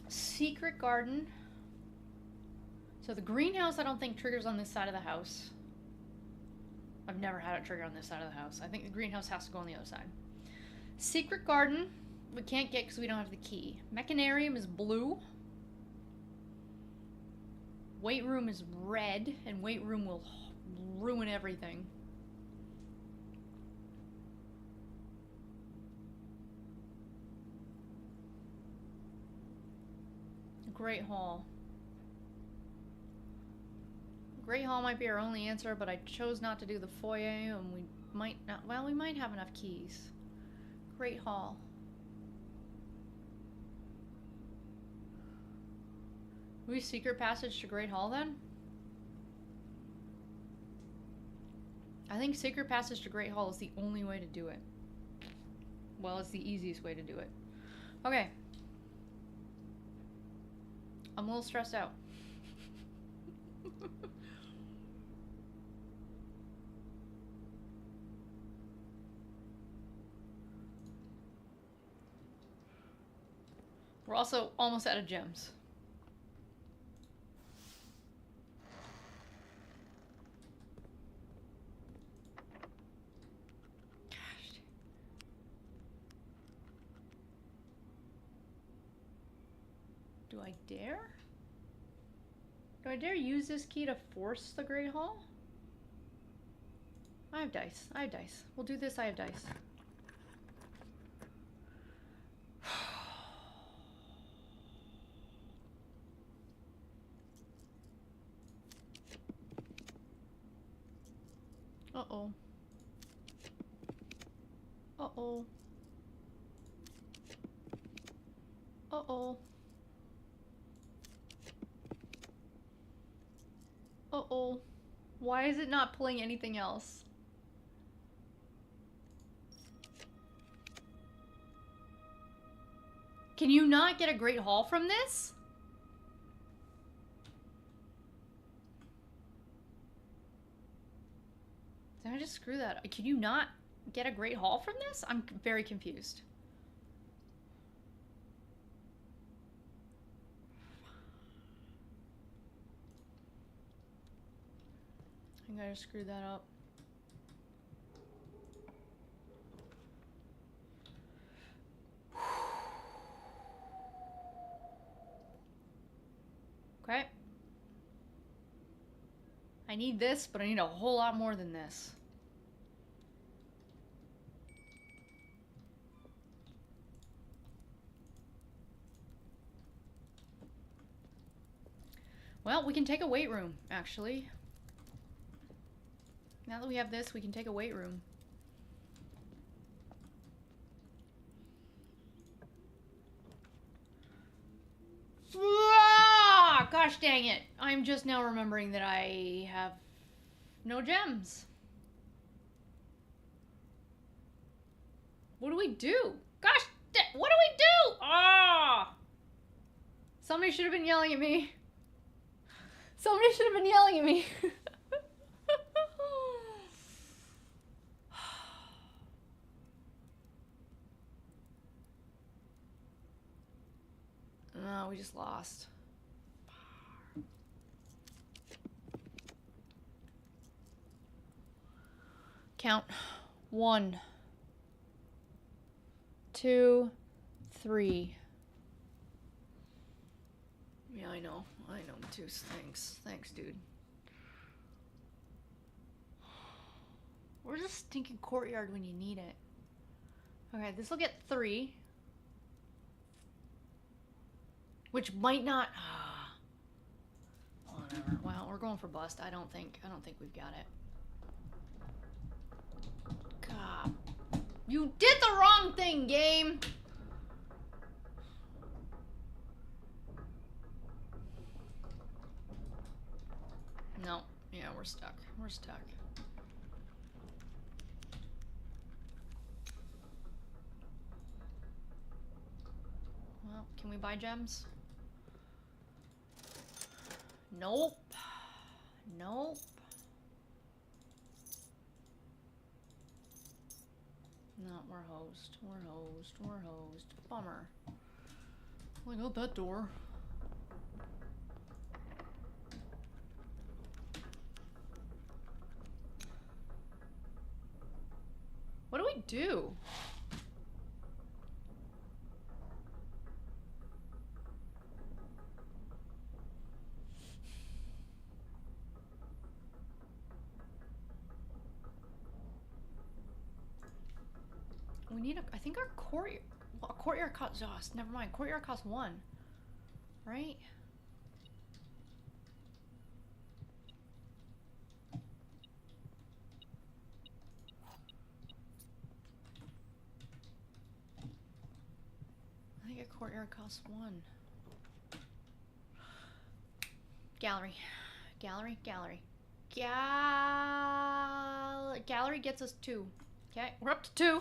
Secret Garden. So the greenhouse I don't think triggers on this side of the house. I've never had it trigger on this side of the house. I think the greenhouse has to go on the other side. Secret Garden we can't get because we don't have the key. Mechanarium is blue. Weight Room is red, and Weight Room will ruin everything. Great Hall. Great Hall might be our only answer, but I chose not to do the foyer, and we might not. Well, we might have enough keys. Great Hall. We secret passage to Great Hall then? I think secret passage to Great Hall is the only way to do it. Well, it's the easiest way to do it. Okay. I'm a little stressed out. We're also almost out of gems. Gosh. Do I dare? Do I dare use this key to force the Great Hall? I have dice. I have dice. We'll do this. I have dice. Uh-oh. Uh-oh. Uh-oh. Uh-oh. Why is it not pulling anything else? Can you not get a Great Hall from this? Did I just screw that up? Can you not get a Great Hall from this? I'm very confused. I think I just screwed that up. Okay. I need this, but I need a whole lot more than this. Well, we can take a weight room, actually. Now that we have this, we can take a weight room. Ah, gosh dang it. I'm just now remembering that I have no gems. What do we do? Gosh, what do we do? Ah! Somebody should have been yelling at me. Somebody should have been yelling at me. No, we just lost. Count. 1, 2, 3. Yeah, I know. I know, too. Thanks. Thanks, dude. Where's the stinking courtyard when you need it? Okay, this will get 3. Which might not... Whatever. Well, we're going for bust. I don't think we've got it. God. You did the wrong thing, game! No. Yeah, we're stuck. We're stuck. Well, can we buy gems? Nope. Nope. No, we're hosed. We're hosed. We're hosed. Bummer. Well, I got that door. What do we do? We need a... I think our courtyard... Well, courtyard costs... Oh, never mind. Courtyard costs 1. Right? I think a courtyard costs 1. Gallery. Gallery. Gallery. Gallery gets us 2. Okay, we're up to 2.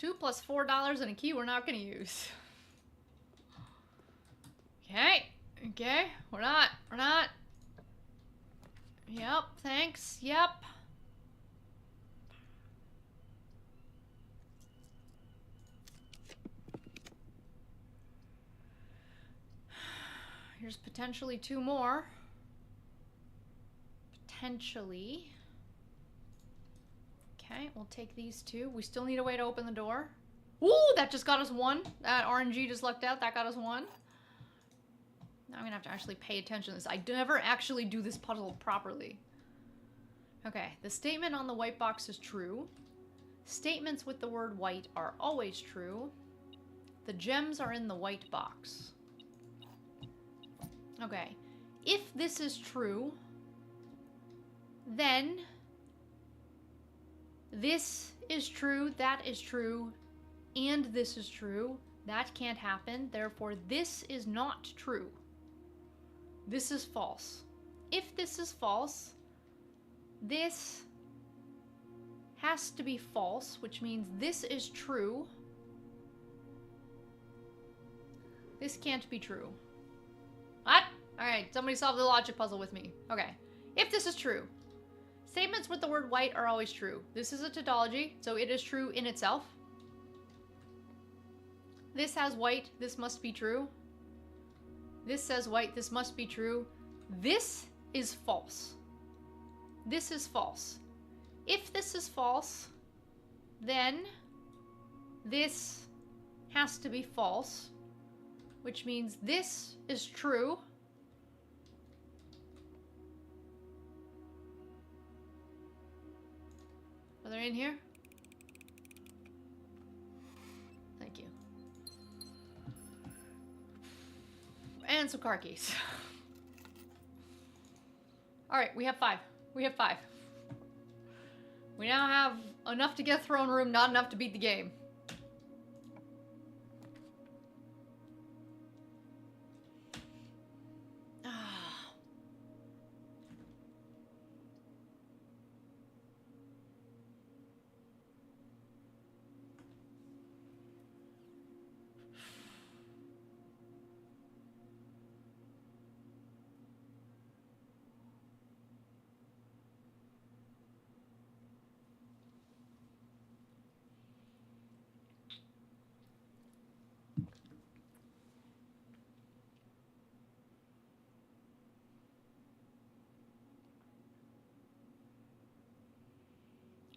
$2 plus $4 and a key we're not going to use. Okay, we're not. Yep, thanks, yep. Here's potentially 2 more. Potentially. Okay, we'll take these 2. We still need a way to open the door. Ooh, that just got us 1. That RNG just lucked out. That got us 1. Now I'm gonna have to actually pay attention to this. I never actually do this puzzle properly. Okay, the statement on the white box is true. Statements with the word white are always true. The gems are in the white box. Okay, if this is true, then this is true, that is true, and this is true. That can't happen. Therefore, this is not true. This is false. If this is false, this has to be false, which means this is true. This can't be true. What? Alright, somebody solve the logic puzzle with me. Okay. If this is true, statements with the word white are always true. This is a tautology, so it is true in itself. This has white, this must be true. This says white, this must be true. This is false. This is false. If this is false, then this has to be false, which means this is true. Are they in here? Thank you. And some car keys. Alright, we have 5. We have 5. We now have enough to get throne room, not enough to beat the game.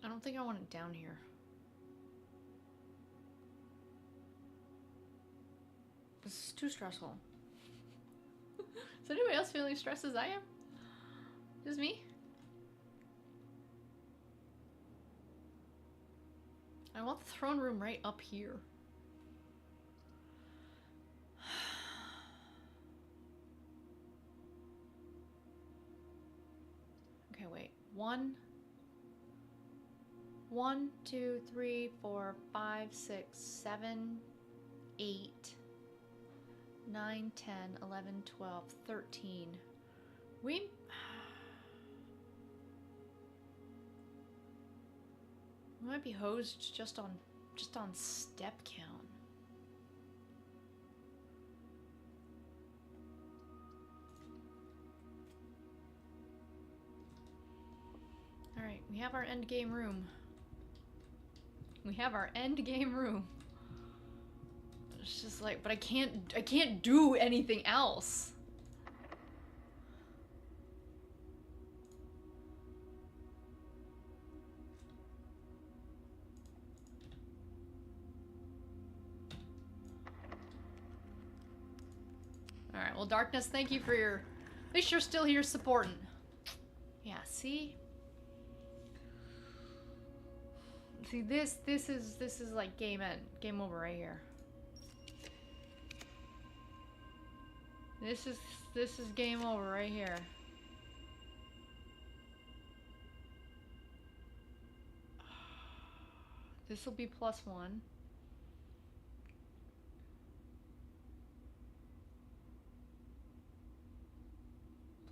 I don't think I want it down here. This is too stressful. Is anybody else feeling stressed as I am? Just me? I want the throne room right up here. Okay, wait. 1, 2, 3, 4, 5, 6, 7, 8, 9, 10, 11, 12, 13. We might be hosed just on step count. All right, we have our end game room. We have our end game room. It's just like, but I can't do anything else. All right, well, Darkness, thank you for your, at least you're still here supporting. Yeah, see? See, this is like game end, game over right here. This is game over right here. This will be +1.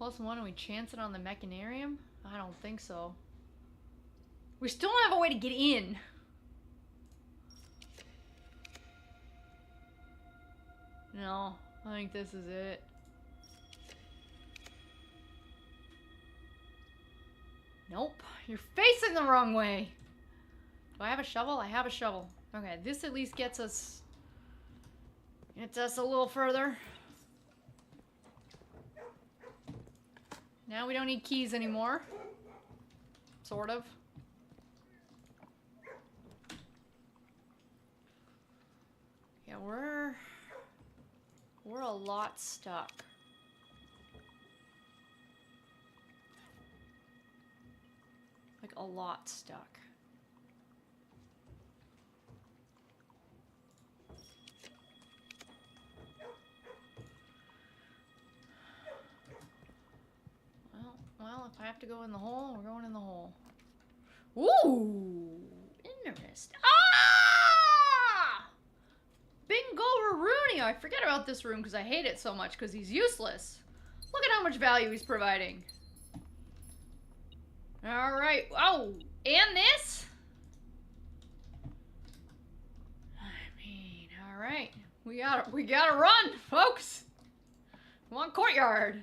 +1, and we chance it on the Mechanarium? I don't think so. We still don't have a way to get in. No, I think this is it. Nope. You're facing the wrong way. Do I have a shovel? I have a shovel. Okay, this at least gets us a little further. Now we don't need keys anymore. Sort of. Yeah, we're a lot stuck. Like a lot stuck. Well, if I have to go in the hole, we're going in the hole. Ooh, interesting. Ah! Bingo Rooney. I forget about this room because I hate it so much because he's useless. Look at how much value he's providing. All right. Oh, and this? I mean, all right. We gotta run, folks. Come on, courtyard.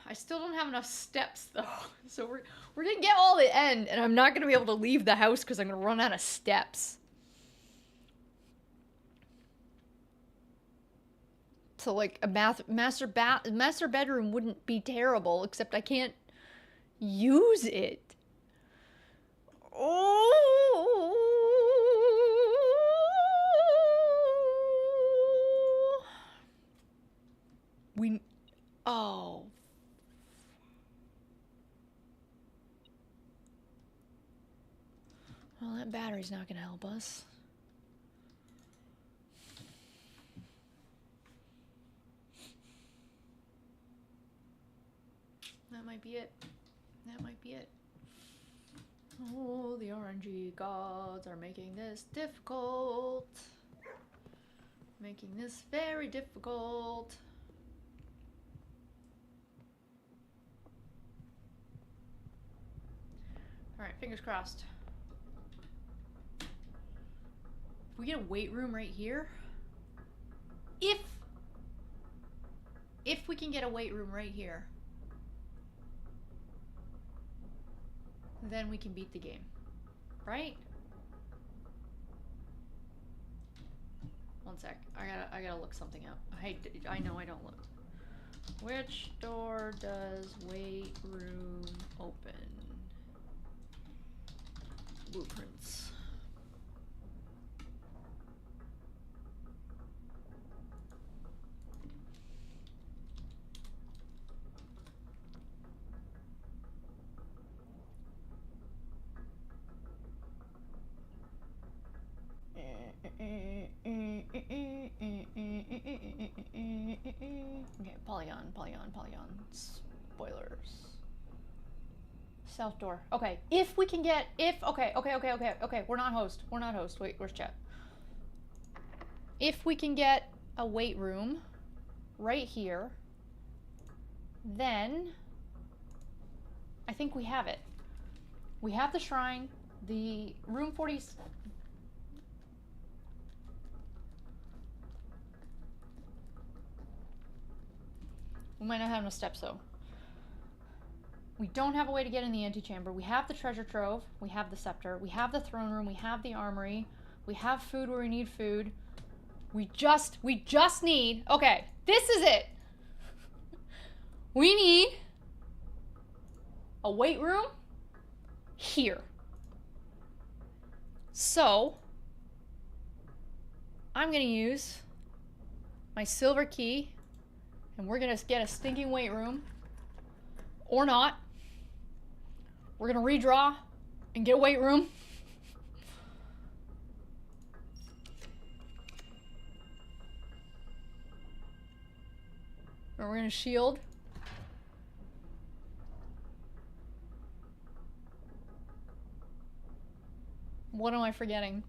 I still don't have enough steps though, so we're gonna get all the end, and I'm not gonna be able to leave the house because I'm gonna run out of steps. So like a master bedroom wouldn't be terrible, except I can't use it. Oh. Oh. Well, that battery's not gonna help us. That might be it. That might be it. Oh, the RNG gods are making this difficult. Making this very difficult. Alright, fingers crossed. If we get a weight room right here, if we can get a weight room right here, then we can beat the game, right? One sec, I gotta look something up. I know I don't look. Which door does weight room open? Blueprints. Okay, polygon. Spoilers. South door. Okay, if we can get, okay, we're not host. Wait, where's chat? If we can get a weight room right here, then I think we have it. We have the shrine, the room 40. We might not have enough steps though. We don't have a way to get in the antechamber. We have the treasure trove. We have the scepter. We have the throne room. We have the armory. We have food where we need food. We just need, okay, this is it. We need a weight room here. So, I'm gonna use my silver key, and we're gonna get a stinking weight room. Or not. We're gonna redraw and get a weight room. And we're gonna shield. What am I forgetting?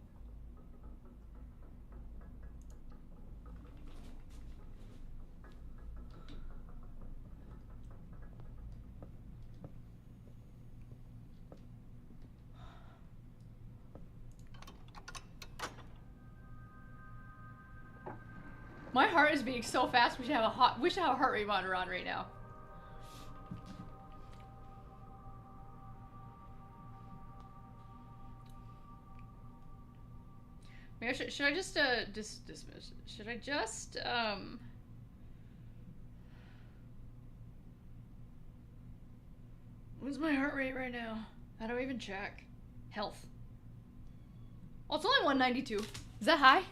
My heart is beating so fast. We should have a heart rate monitor on right now. Maybe should I just dismiss? Should I just What's my heart rate right now? How do I even check? Health. Oh, it's only 192. Is that high?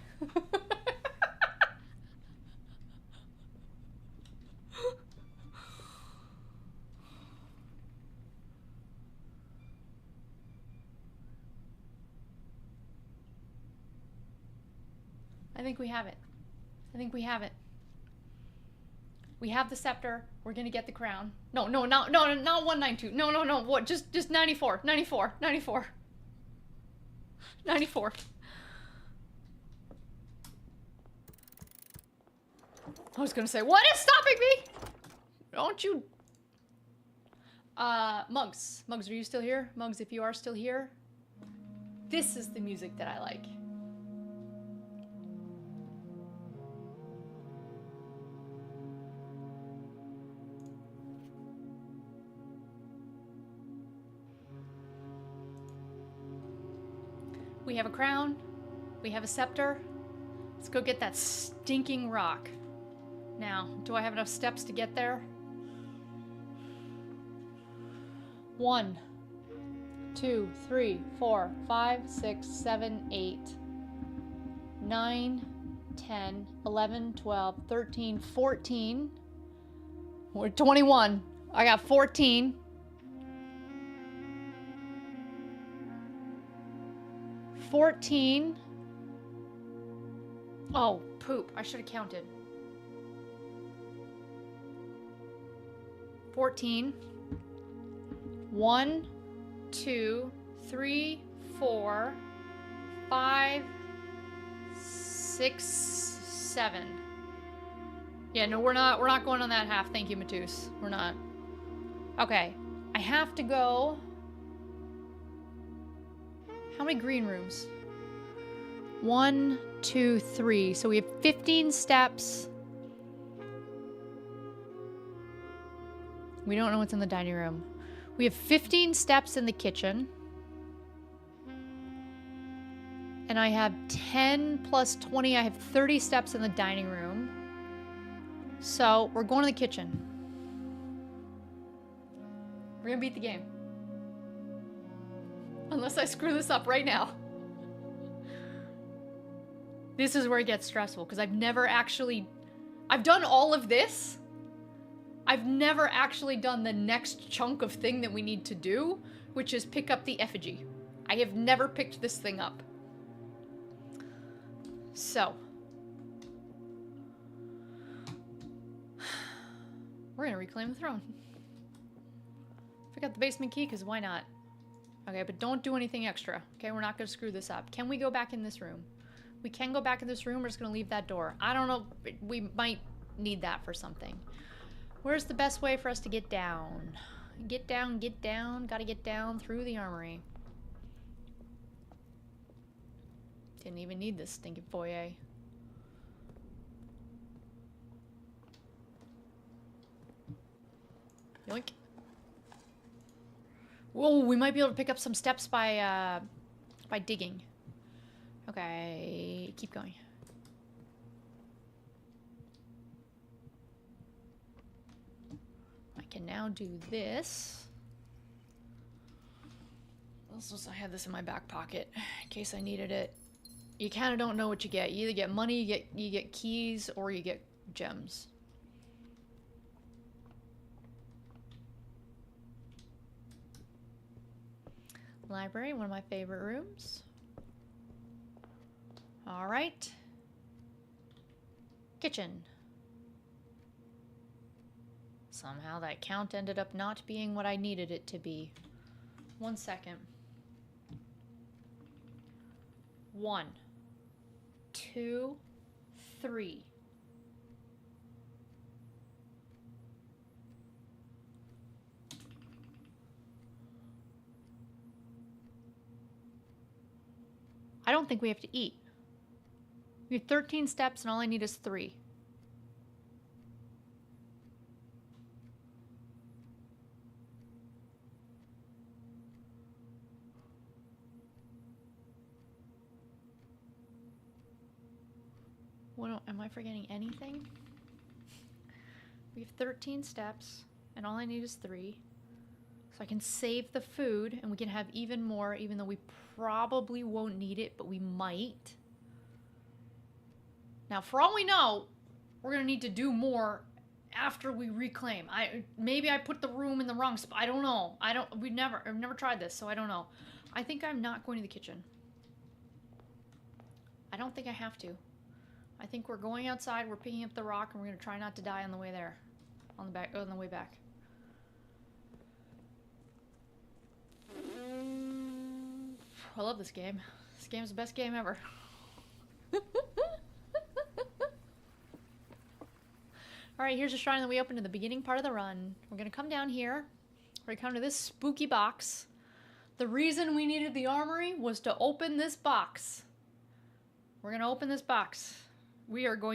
I think we have it. I think we have it. We have the scepter. We're gonna get the crown. No, not 192. No. What? Just 94. 94. 94. 94. I was gonna say, what is stopping me? Don't you? Mugs. Mugs, are you still here? Mugs, if you are still here, this is the music that I like. We have a crown. We have a scepter. Let's go get that stinking rock. Now, do I have enough steps to get there? 1, 2, 3, 4, 5, 6, 7, 8, 9, 10, 11, 12, 13, 14. We're 21. I got 14. 14. Oh, poop. I should have counted. 14. 1, 2, 3, 4, 5, 6, 7. Yeah, no, we're not going on that half. Thank you, Matus. We're not. Okay. I have to go. How many green rooms? 1, 2, 3. So we have 15 steps. We don't know what's in the dining room. We have 15 steps in the kitchen. And I have 10 plus 20. I have 30 steps in the dining room. So we're going to the kitchen. We're gonna beat the game. Unless I screw this up right now. This is where it gets stressful, because I've done all of this. I've never actually done the next chunk of thing that we need to do, which is pick up the effigy. I have never picked this thing up. So. We're gonna reclaim the throne. Pick up the basement key, because why not? Okay, but don't do anything extra. Okay, we're not gonna screw this up. Can we go back in this room? We can go back in this room. We're just gonna leave that door. I don't know. We might need that for something. Where's the best way for us to get down? Get down, get down. Gotta get down through the armory. Didn't even need this stinking foyer. Yoink. Whoa, we might be able to pick up some steps by digging. Okay, keep going. I can now do this. I had this in my back pocket in case I needed it. You kind of don't know what you get. You either get money, you get keys, or you get gems. Library, one of my favorite rooms. All right. Kitchen. Somehow that count ended up not being what I needed it to be. 1 second. 1, 2, 3. I don't think we have to eat. We have 13 steps and all I need is 3. Am I forgetting anything? We have 13 steps, and all I need is 3. So I can save the food, and we can have even more, even though we probably won't need it, but we might. Now, for all we know, we're gonna need to do more after we reclaim. Maybe I put the room in the wrong spot. I don't know. I've never tried this, so I don't know. I think I'm not going to the kitchen. I don't think I have to. I think we're going outside, we're picking up the rock, and we're gonna try not to die on the way there. On the way back. I love this game. This game's the best game ever. Alright, here's a shrine that we opened in the beginning part of the run. We're gonna come down here. We're gonna come to this spooky box. The reason we needed the armory was to open this box. We're gonna open this box. We're gonna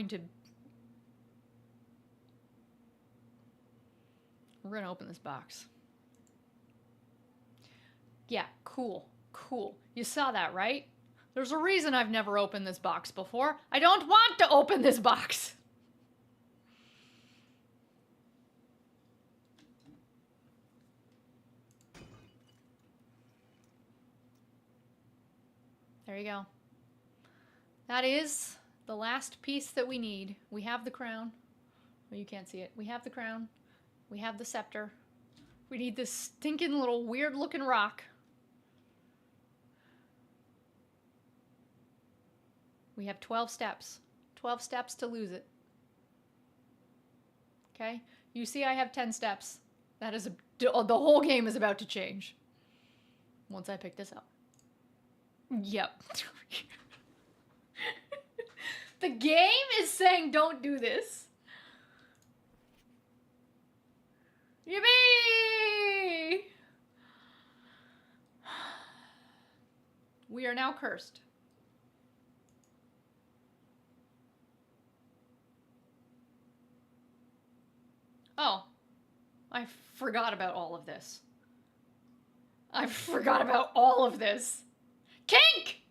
open this box. Yeah, cool. Cool. You saw that, right? There's a reason I've never opened this box before. I don't want to open this box. There you go. That is the last piece that we need. We have the crown. Well, you can't see it. We have the crown. We have the scepter. We need this stinking little weird looking rock. We have 12 steps. 12 steps to lose it. Okay? You see I have 10 steps. That is the whole game is about to change. Once I pick this up. Yep. The game is saying don't do this. Yippee! We are now cursed. Oh, I forgot about all of this. I forgot about all of this. Kink!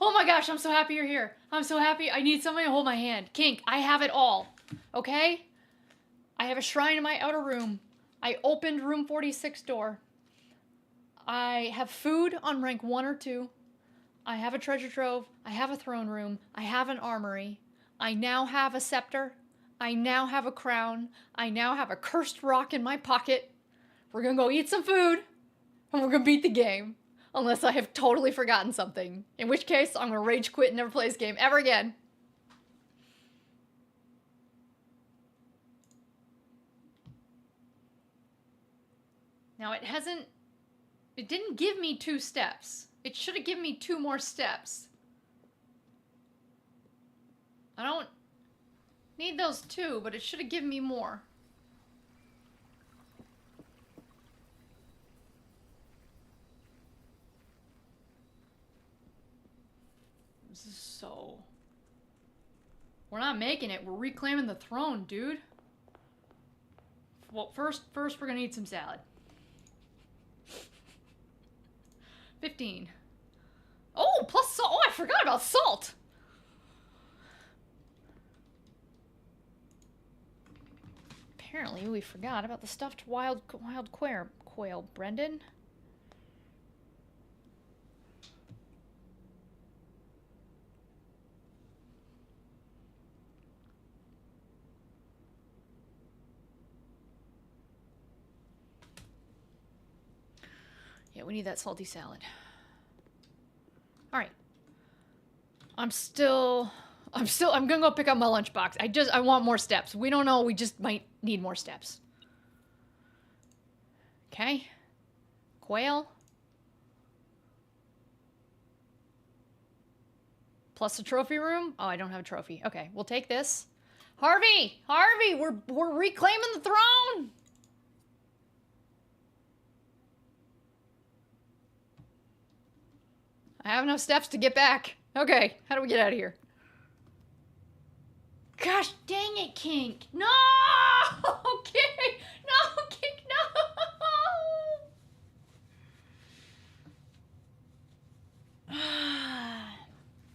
Oh my gosh, I'm so happy you're here. I'm so happy. I need somebody to hold my hand. Kink, I have it all. Okay? I have a shrine in my outer room. I opened room 46 door. I have food on rank 1 or 2. I have a treasure trove. I have a throne room. I have an armory. I now have a scepter. I now have a crown. I now have a cursed rock in my pocket. We're gonna go eat some food, and we're gonna beat the game. Unless I have totally forgotten something. In which case, I'm gonna rage quit and never play this game ever again. Now it didn't give me 2 steps. It should have given me 2 more steps. I don't need those 2, but it should have given me more. This is so... We're not making it. We're reclaiming the throne, dude. Well, first we're gonna eat some salad. 15. Oh, plus salt. Oh, I forgot about salt. Apparently, we forgot about the stuffed wild quail, Brendan. Yeah, we need that salty salad. All right. I'm gonna go pick up my lunchbox. I want more steps. We don't know, we just might need more steps. Okay. Quail. Plus a trophy room? Oh, I don't have a trophy. Okay, we'll take this. Harvey! Harvey! We're reclaiming the throne! I have enough steps to get back. Okay, how do we get out of here? Gosh dang it, Kink! No! Okay! No, Kink, no!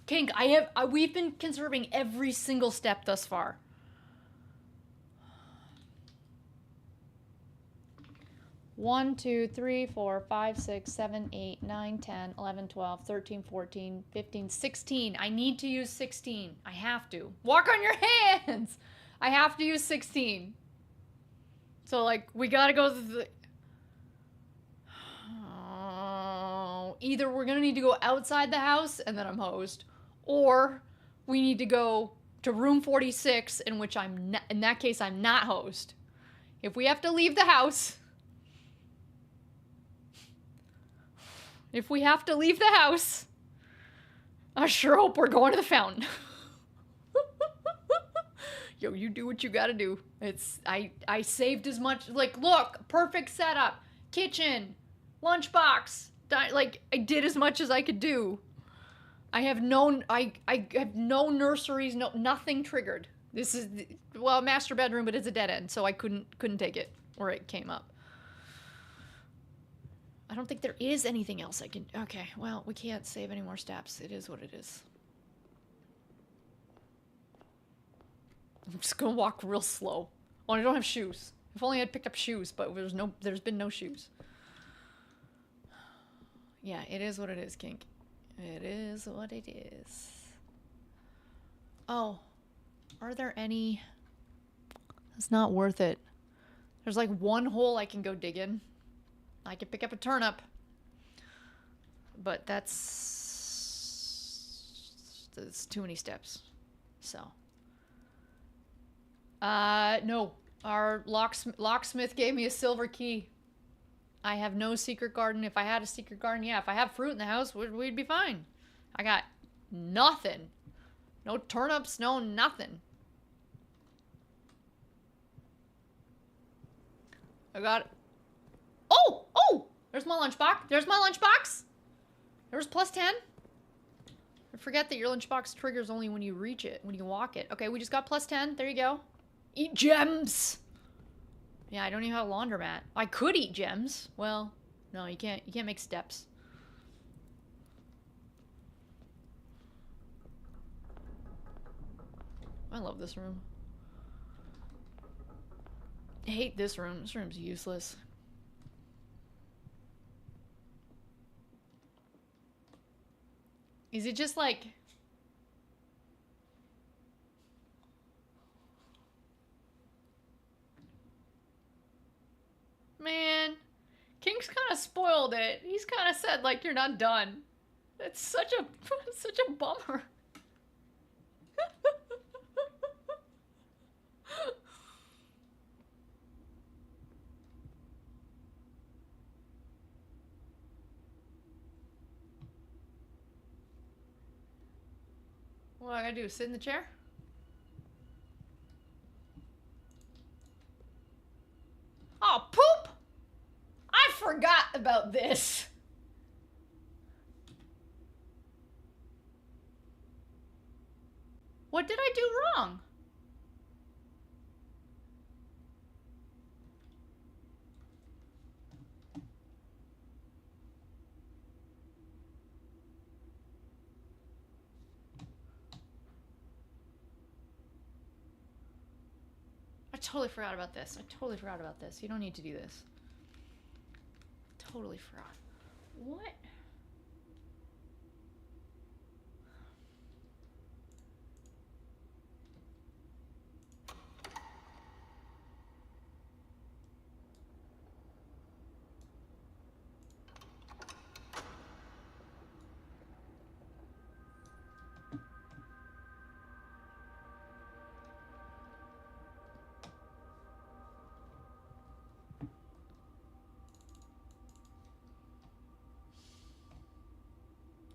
Kink, we've been conserving every single step thus far. One, 2, 3, 4, 5, 6, 7, 8, 9, 10, 11, 12, 13, 14, 15, 16. I need to use 16. I have to. Walk on your hands! I have to use 16. So, like, we gotta go to the... Either we're gonna need to go outside the house, and then I'm host, or we need to go to room 46, in which in that case, I'm not host. If we have to leave the house... If we have to leave the house, I sure hope we're going to the fountain. Yo, you do what you gotta do. I saved as much, like, look, perfect setup. Kitchen, lunchbox, like, I did as much as I could do. I have no nurseries, nothing triggered. This is, well, master bedroom, but it's a dead end, so I couldn't take it, or it came up. I don't think there is anything else I can... Okay, well, we can't save any more steps. It is what it is. I'm just gonna walk real slow. Oh, I don't have shoes. If only I'd picked up shoes, but there's been no shoes. Yeah, it is what it is, Kink. It is what it is. Oh, are there any... It's not worth it. There's like one hole I can go dig in. I could pick up a turnip. But that's too many steps. So. No. Our locksmith gave me a silver key. I have no secret garden. If I had a secret garden, yeah. If I have fruit in the house, we'd be fine. I got nothing. No turnips, no nothing. I got... Oh! Oh! There's my lunchbox. There's my lunchbox. There's plus 10. I forget that your lunchbox triggers only when you reach it, when you walk it. Okay, we just got plus 10. There you go. Eat gems! Yeah, I don't even have a laundromat. I could eat gems. Well, no, you can't. You can't make steps. I love this room. I hate this room. This room's useless. Is it just like... Man, King's kind of spoiled it. He's kind of said, like, you're not done. It's such a bummer. What do I gotta do? Sit in the chair? Oh, poop! I forgot about this. What did I do wrong? I totally forgot about this. I totally forgot about this. You don't need to do this. Totally forgot. What?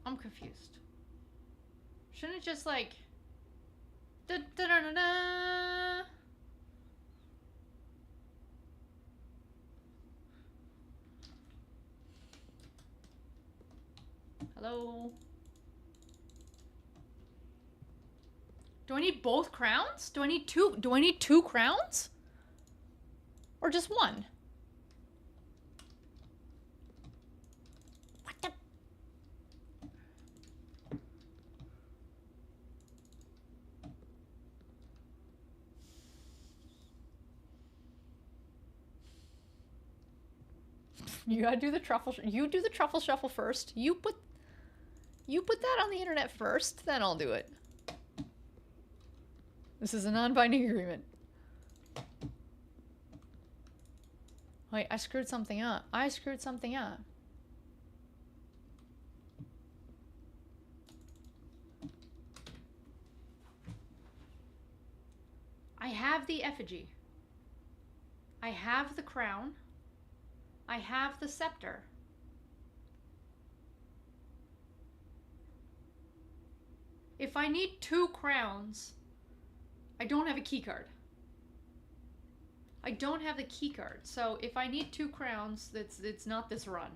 I'm confused. Shouldn't it just like... Da, da, da, da, da. Hello? Do I need both crowns? Do I need two crowns? Or just one? You gotta do the truffle. You do the truffle shuffle first. You put that on the internet first, then I'll do it. This is a non-binding agreement. Wait, I screwed something up. I screwed something up. I have the effigy. I have the crown. I have the scepter. If I need 2 crowns, I don't have a key card. I don't have the key card. So if I need 2 crowns, it's not this run.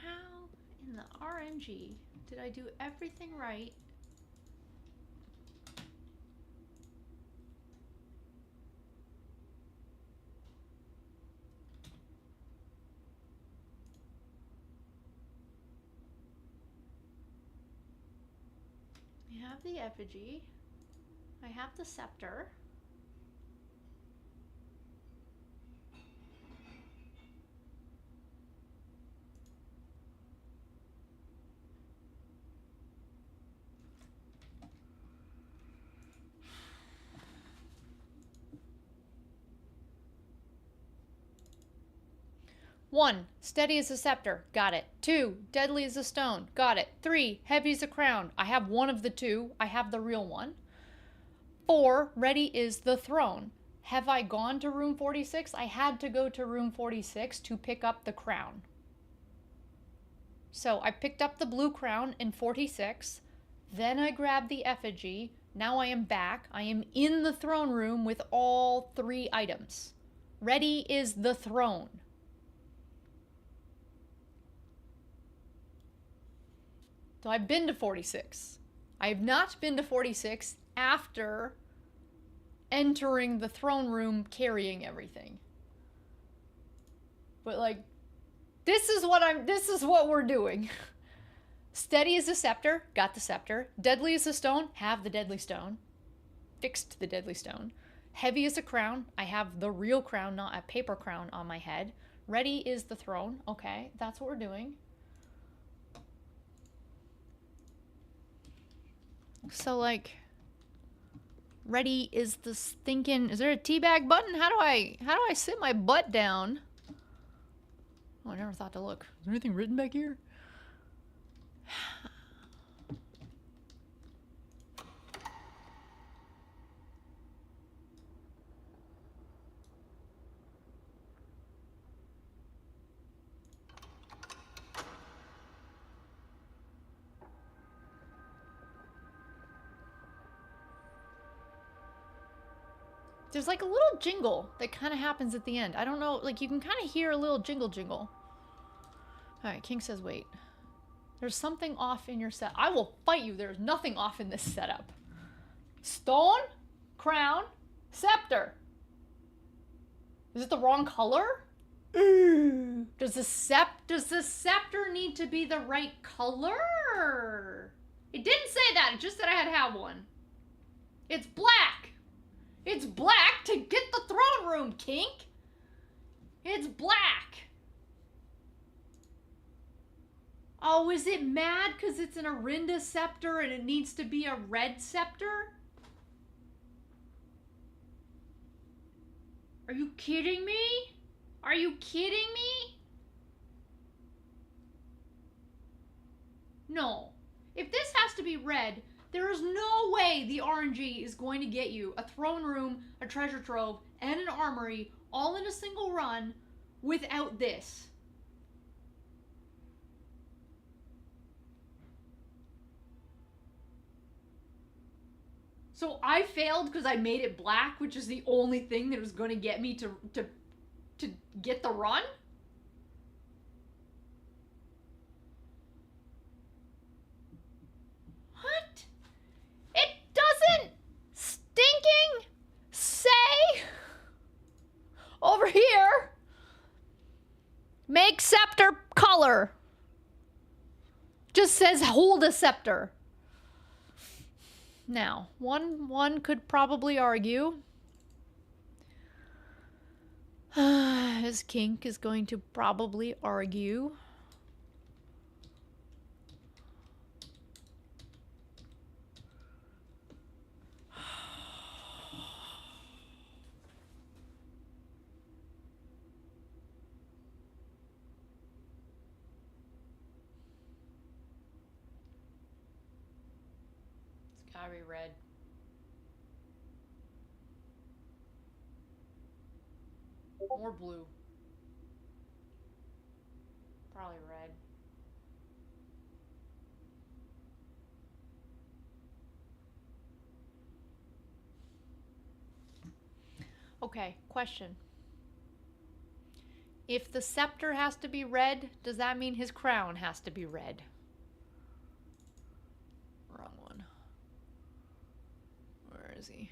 How in the RNG did I do everything right? I have the effigy. I have the scepter. One, steady as a scepter. Got it. 2, deadly as a stone. Got it. 3, heavy as a crown. I have one of the 2. I have the real one. 4, ready is the throne. Have I gone to room 46? I had to go to room 46 to pick up the crown. So I picked up the blue crown in 46. Then I grabbed the effigy. Now I am back. I am in the throne room with all 3 items. Ready is the throne. So I've been to 46. I have not been to 46 after entering the throne room carrying everything. But like, this is what we're doing. Steady as a scepter, got the scepter. Deadly as a stone, have the deadly stone. Fixed the deadly stone. Heavy as a crown, I have the real crown, not a paper crown on my head. Ready is the throne. Okay, that's what we're doing. So like, ready is this thinking, is there a teabag button? How do I sit my butt down? Oh, I never thought to look. Is there anything written back here? There's like a little jingle that kind of happens at the end. I don't know, like you can kind of hear a little jingle jingle. All right, King says wait. There's something off in your set. I will fight you. There's nothing off in this setup. Stone, crown, scepter. Is it the wrong color? Does the scepter need to be the right color? It didn't say that. It just said I had to have one. It's black. It's black to get the throne room, Kink. It's black. Oh, is it mad because it's an Arinda scepter and it needs to be a red scepter? Are you kidding me? Are you kidding me? No. If this has to be red, there is no way the RNG is going to get you a throne room, a treasure trove, and an armory all in a single run without this. So I failed because I made it black, which is the only thing that was going to get me to get the run? What? It doesn't stinking say over here, make scepter color. just says hold a scepter. Now, one could probably argue as Kink is going to probably argue it's gotta be red. Or blue. Probably red. Okay, question. If the scepter has to be red, does that mean his crown has to be red? Wrong one. Where is he?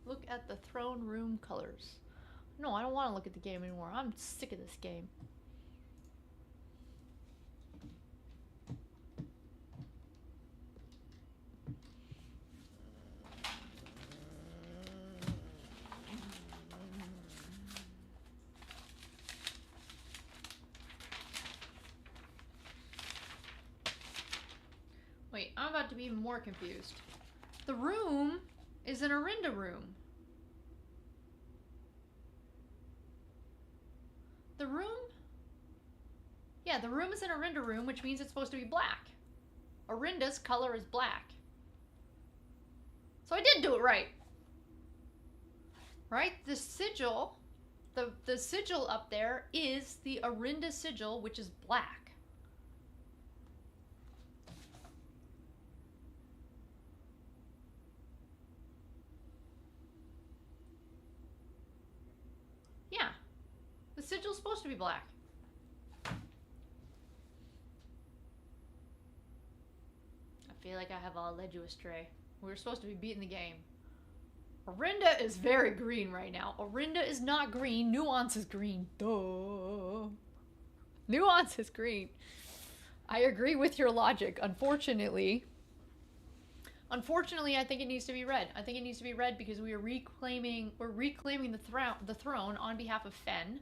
Look at the throne room colors. No, I don't want to look at the game anymore. I'm sick of this game. Wait, I'm about to be even more confused. The room is an Orinda room. The room? Yeah, the room is an Orinda room, which means it's supposed to be black. Orinda's color is black. So I did do it right. Right? The sigil, the sigil up there is the Orinda sigil, which is black. Yeah. The sigil's supposed to be black. I feel like I have all led you astray. We were supposed to be beating the game. Orinda is very green right now. Orinda is not green. Nuance is green. Duh. Nuance is green. I agree with your logic. Unfortunately, I think it needs to be red. I think it needs to be red because we're reclaiming the throne on behalf of Fen.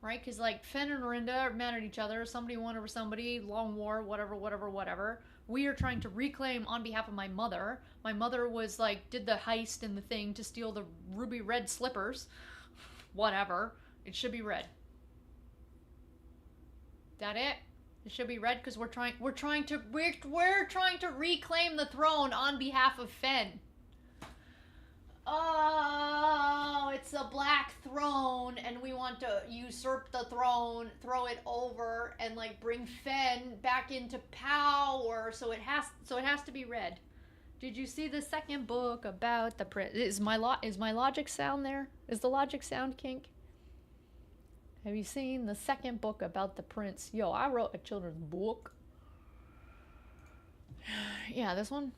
Right? Because, like, Fen and Orinda are mad at each other. Somebody won over somebody. Long war, whatever. We are trying to reclaim on behalf of my mother. My mother was, like, did the heist and the thing to steal the ruby red slippers. Whatever. It should be red. That it? It should be red because we're trying to reclaim the throne on behalf of Fen. Oh, it's a black throne, and we want to usurp the throne, throw it over, and like bring Fen back into power. So it has to be red. Did you see the second book about the prince? Is my logic sound there? Is the logic sound Kink? Have you seen the second book about the prince? Yo, I wrote a children's book. Yeah, this one.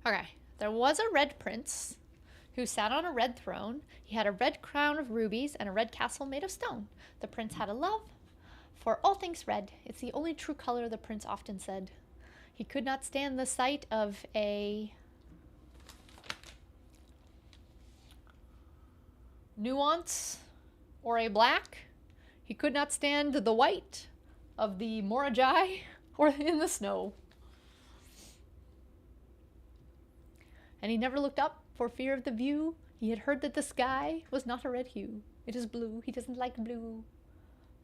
Okay, there was a red prince who sat on a red throne. He had a red crown of rubies and a red castle made of stone. The prince had a love for all things red. It's the only true color, the prince often said. He could not stand the sight of a nuance or a black. He could not stand the white of the Morajai or in the snow. And he never looked up for fear of the view. He had heard that the sky was not a red hue. It is blue. He doesn't like blue.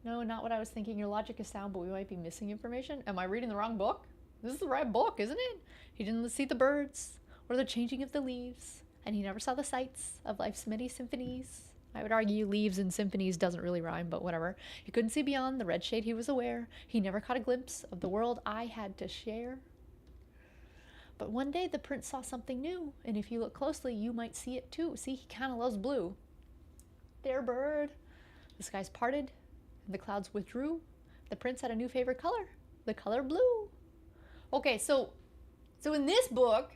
No, not what I was thinking. Your logic is sound, but we might be missing information. Am I reading the wrong book? This is the right book, isn't it? He didn't see the birds or the changing of the leaves. And he never saw the sights of life's many symphonies. I would argue leaves and symphonies doesn't really rhyme, but whatever. He couldn't see beyond the red shade he was aware. He never caught a glimpse of the world I had to share. But one day the prince saw something new, and if you look closely, you might see it too. See, he kind of loves blue. There, bird. The skies parted, and the clouds withdrew. The prince had a new favorite color, the color blue. Okay, so in this book,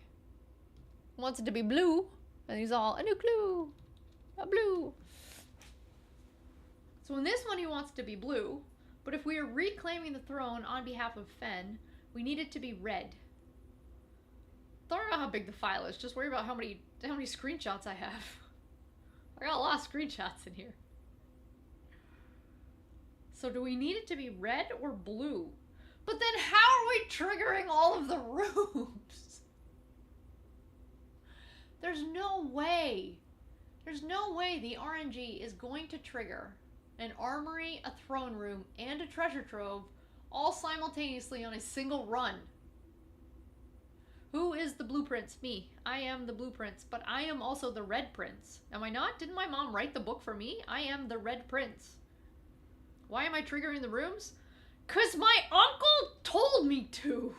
he wants it to be blue, and he's all, a new clue, a blue. So in this one, he wants it to be blue, but if we are reclaiming the throne on behalf of Fen, we need it to be red. Don't worry about how big the file is, just worry about how many screenshots I have. I got a lot of screenshots in here. So do we need it to be red or blue? But then how are we triggering all of the rooms? There's no way the RNG is going to trigger an armory, a throne room, and a treasure trove all simultaneously on a single run. Who is the blueprints? Me. I am the blueprints, but I am also the red prince. Am I not? Didn't my mom write the book for me? I am the red prince. Why am I triggering the rooms? 'Cause my uncle told me to.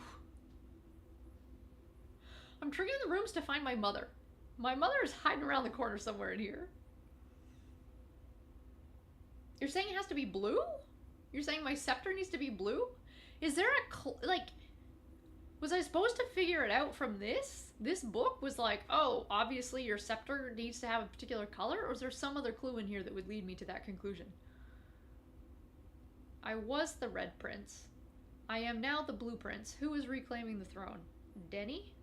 I'm triggering the rooms to find my mother. My mother is hiding around the corner somewhere in here. You're saying it has to be blue? You're saying my scepter needs to be blue? Is there a, like, was I supposed to figure it out from this? This book was like, oh, obviously your scepter needs to have a particular color? Or is there some other clue in here that would lead me to that conclusion? I was the red prince. I am now the blue prince. Who is reclaiming the throne? Denny?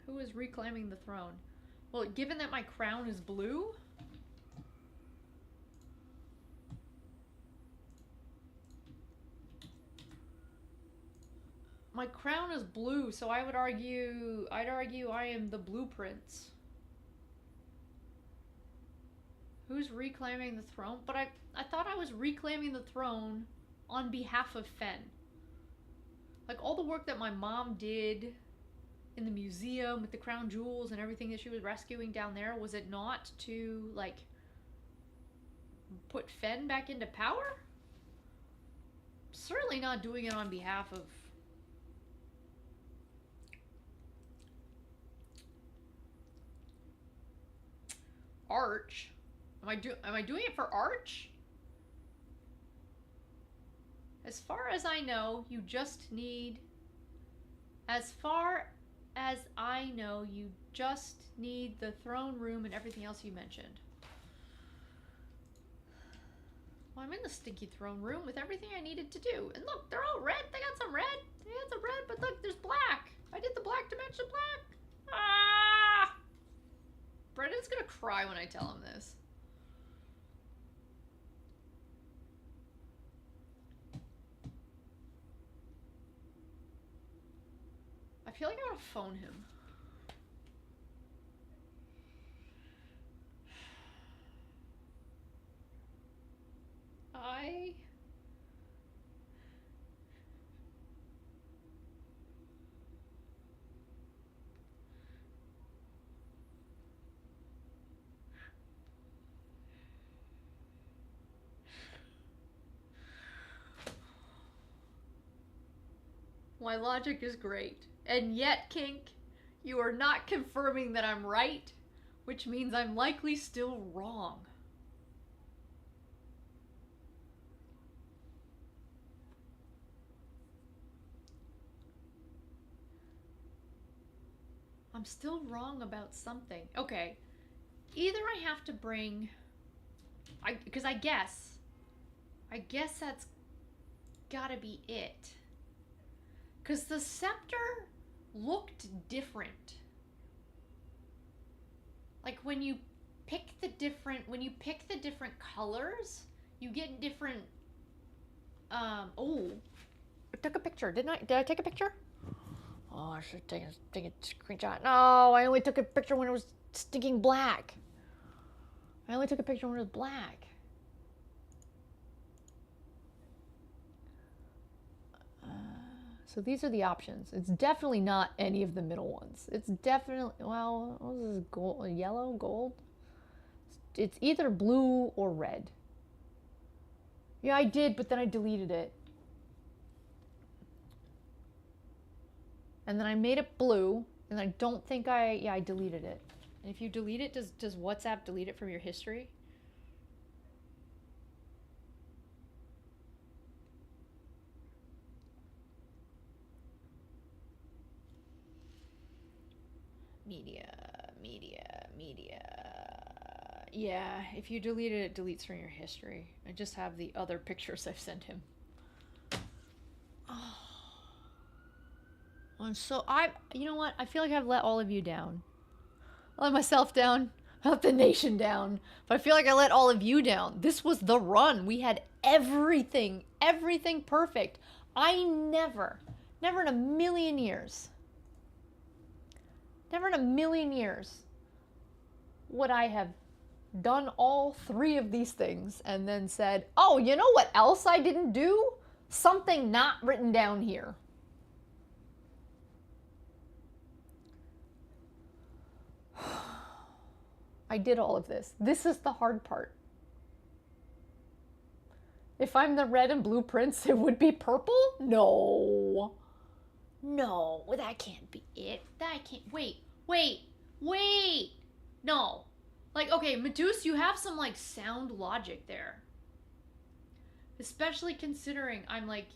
Who is reclaiming the throne? Well, given that my crown is blue... My crown is blue, so I'd argue I am the blue prince. Who's reclaiming the throne? But I thought I was reclaiming the throne on behalf of Fen. Like, all the work that my mom did in the museum with the crown jewels and everything that she was rescuing down there, was it not to, like, put Fen back into power? Certainly not doing it on behalf of... Arch. Am I doing it for Arch? As far as I know, you just need... As far as I know, you just need the throne room and everything else you mentioned. Well, I'm in the stinky throne room with everything I needed to do. And look, they're all red. They got some red. They got some red, but look, there's black. I did the black dimension black. Ah! Brendan's gonna cry when I tell him this. I feel like I want to phone him. My logic is great. And yet, Kink, you are not confirming that I'm right, which means I'm likely still wrong. I'm still wrong about something. Okay. Either I have to bring... Because I guess that's gotta be it. Because the scepter looked different. Like when you pick the different colors, you get different, oh, I took a picture, did I take a picture? Oh, I should take a screenshot. No, I only took a picture when it was stinking black. I only took a picture when it was black. So these are the options. It's definitely not any of the middle ones. It's definitely, well, what was this, gold, yellow, gold? It's either blue or red. Yeah, I did, but then I deleted it. And then I made it blue, and I don't think I deleted it. And if you delete it, does WhatsApp delete it from your history? Media. Yeah, if you delete it, it deletes from your history. I just have the other pictures I've sent him. Oh. And so you know what? I feel like I've let all of you down. I let myself down. I let the nation down. But I feel like I let all of you down. This was the run. We had everything perfect. I never in a million years, would I have done all 3 of these things and then said, oh, you know what else I didn't do? Something not written down here. I did all of this. This is the hard part. If I'm the red and blue prince, it would be purple? No. No, that can't be it. That can't. Wait. No. Like, okay, Meduse, you have some, like, sound logic there. Especially considering I'm, like,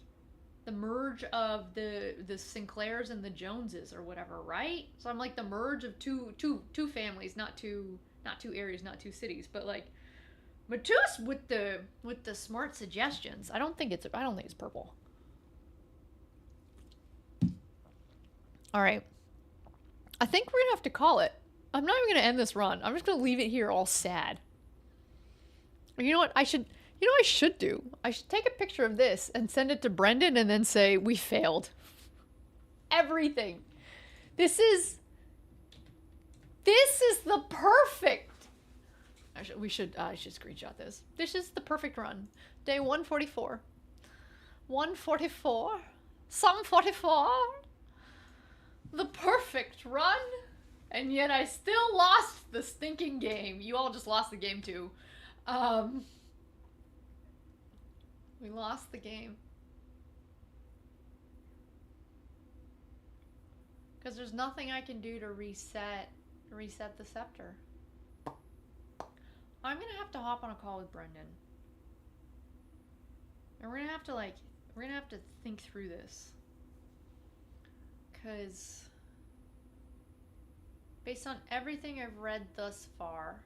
the merge of the Sinclairs and the Joneses or whatever, right? So I'm, like, the merge of two families, not two areas, not 2 cities, but, like, Meduse with the smart suggestions. I don't think it's purple. All right. I think we're gonna have to call it. I'm not even gonna end this run. I'm just gonna leave it here all sad. You know what I should do? I should take a picture of this and send it to Brendan and then say, we failed. Everything. This is the perfect. I should screenshot this. This is the perfect run. Day 144. 144. Some 44. The perfect run. And yet I still lost the stinking game. You all just lost the game too. We lost the game. Because there's nothing I can do to reset the scepter. I'm gonna have to hop on a call with Brendan. And we're gonna have to think through this. Cause based on everything I've read thus far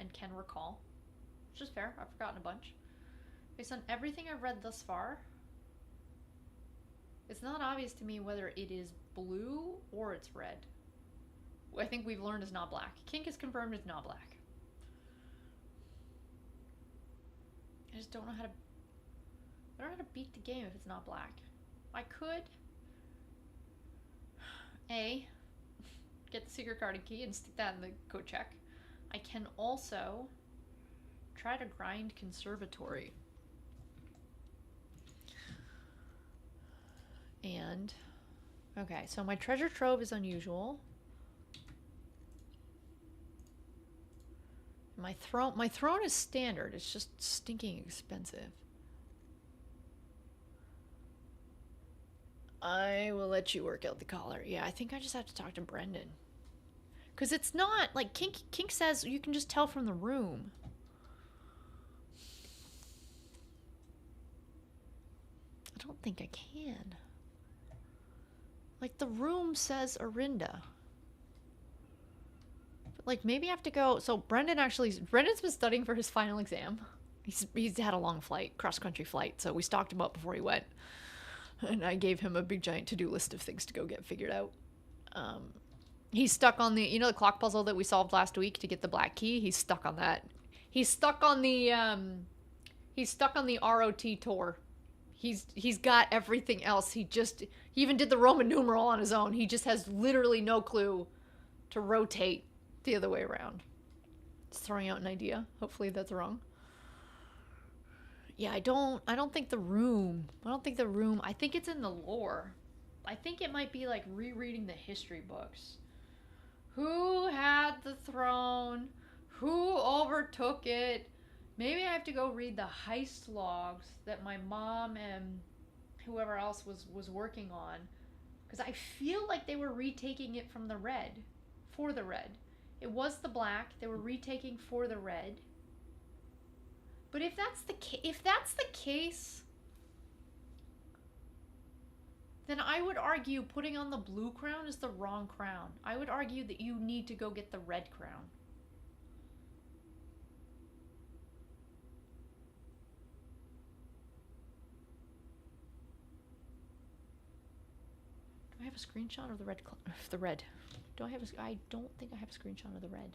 and can recall, which is fair, I've forgotten a bunch. Based on everything I've read thus far, it's not obvious to me whether it is blue or it's red. I think we've learned it's not black. Kink is confirmed it's not black. I just don't know how to beat the game if it's not black. I could get the secret card and key and stick that in the code check. I can also try to grind conservatory. And okay, so my treasure trove is unusual. My throne is standard. It's just stinking expensive. I will let you work out the collar. Yeah, I think I just have to talk to Brendan. Because it's not, like, Kink says you can just tell from the room. I don't think I can. Like, the room says Arinda. But, like, maybe I have to go... So, Brendan's been studying for his final exam. He's had a long flight, cross-country flight, so we stalked him up before he went. And I gave him a big giant to-do list of things to go get figured out. He's stuck on the, the clock puzzle that we solved last week to get the black key? He's stuck on that. He's stuck on the ROT tour. He's got everything else. He even did the Roman numeral on his own. He just has literally no clue to rotate the other way around. Just throwing out an idea. Hopefully that's wrong. Yeah, I don't think the room. I think it's in the lore. I think it might be like rereading the history books. Who had the throne? Who overtook it? Maybe I have to go read the heist logs that my mom and whoever else was working on. Because I feel like they were retaking it from the red. For the red. It was the black. They were retaking for the red. But if that's the case, then I would argue putting on the blue crown is the wrong crown. I would argue that you need to go get the red crown. Do I have a screenshot of the red? The red. Do I have a? I don't think I have a screenshot of the red.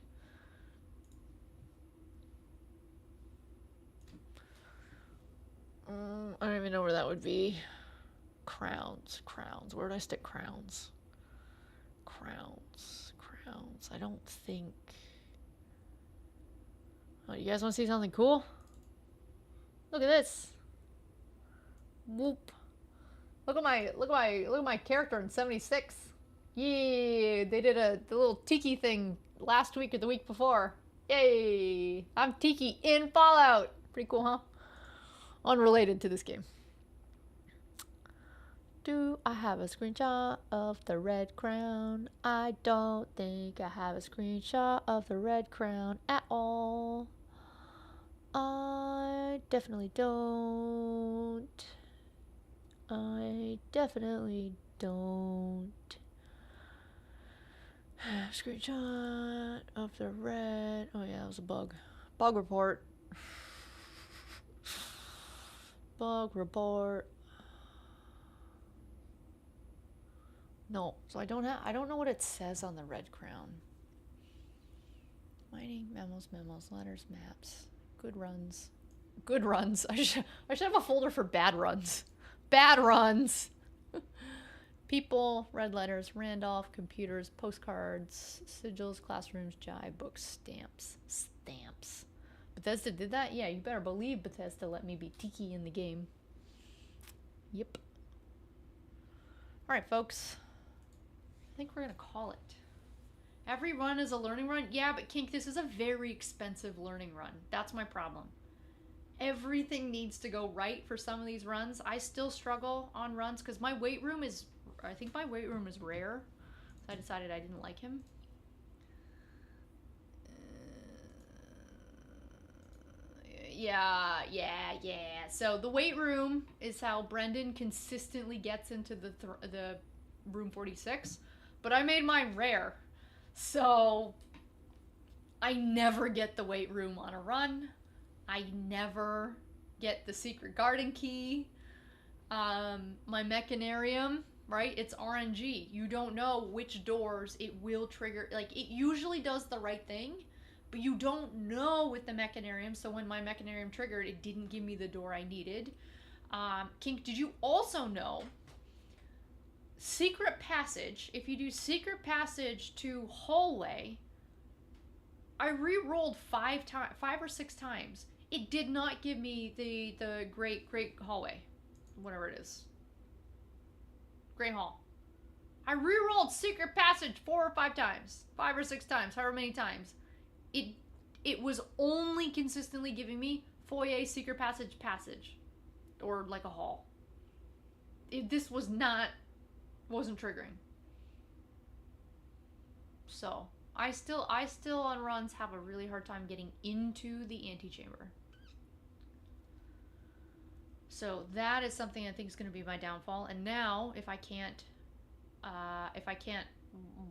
I don't even know where that would be. Crowns. Where did I stick crowns? Crowns. I don't think. Oh, you guys want to see something cool? Look at this. Whoop. Look at my character in 76. Yeah, they did the little Tiki thing last week or the week before. Yay! I'm Tiki in Fallout. Pretty cool, huh? Unrelated to this game. Do I have a screenshot of the red crown? I don't think I have a screenshot of the red crown at all. I definitely don't. Screenshot of the red. Oh yeah, that was a bug. Bug report. Bug report. No, so I don't know what it says on the red crown. Mining, memos, letters, maps, good runs. I should have a folder for bad runs. Bad runs. People, red letters, Randolph, computers, postcards, sigils, classrooms, jive, books, stamps. Bethesda did that? Yeah, you better believe Bethesda let me be Tiki in the game. Yep. Alright, folks. I think we're gonna call it. Every run is a learning run? Yeah, but Kink, this is a very expensive learning run. That's my problem. Everything needs to go right for some of these runs. I still struggle on runs because my weight room is... I think my weight room is rare. So I decided I didn't like him. Yeah. So the weight room is how Brendan consistently gets into the room 46. But I made mine rare. So I never get the weight room on a run. I never get the secret garden key. My mechanarium, right? It's RNG. You don't know which doors it will trigger. Like, it usually does the right thing, but you don't know with the mechanarium. So when my mechanarium triggered, it didn't give me the door I needed. Kink, did you also know secret passage? If you do secret passage to hallway, I re-rolled 5 or 6 times. It did not give me the great hallway, whatever it is. Great hall. I re-rolled secret passage 4 or 5 times, 5 or 6 times, however many times. It was only consistently giving me foyer secret passage, or like a hall. This wasn't triggering. So I still on runs have a really hard time getting into the antechamber. So that is something I think is going to be my downfall. And now if I can't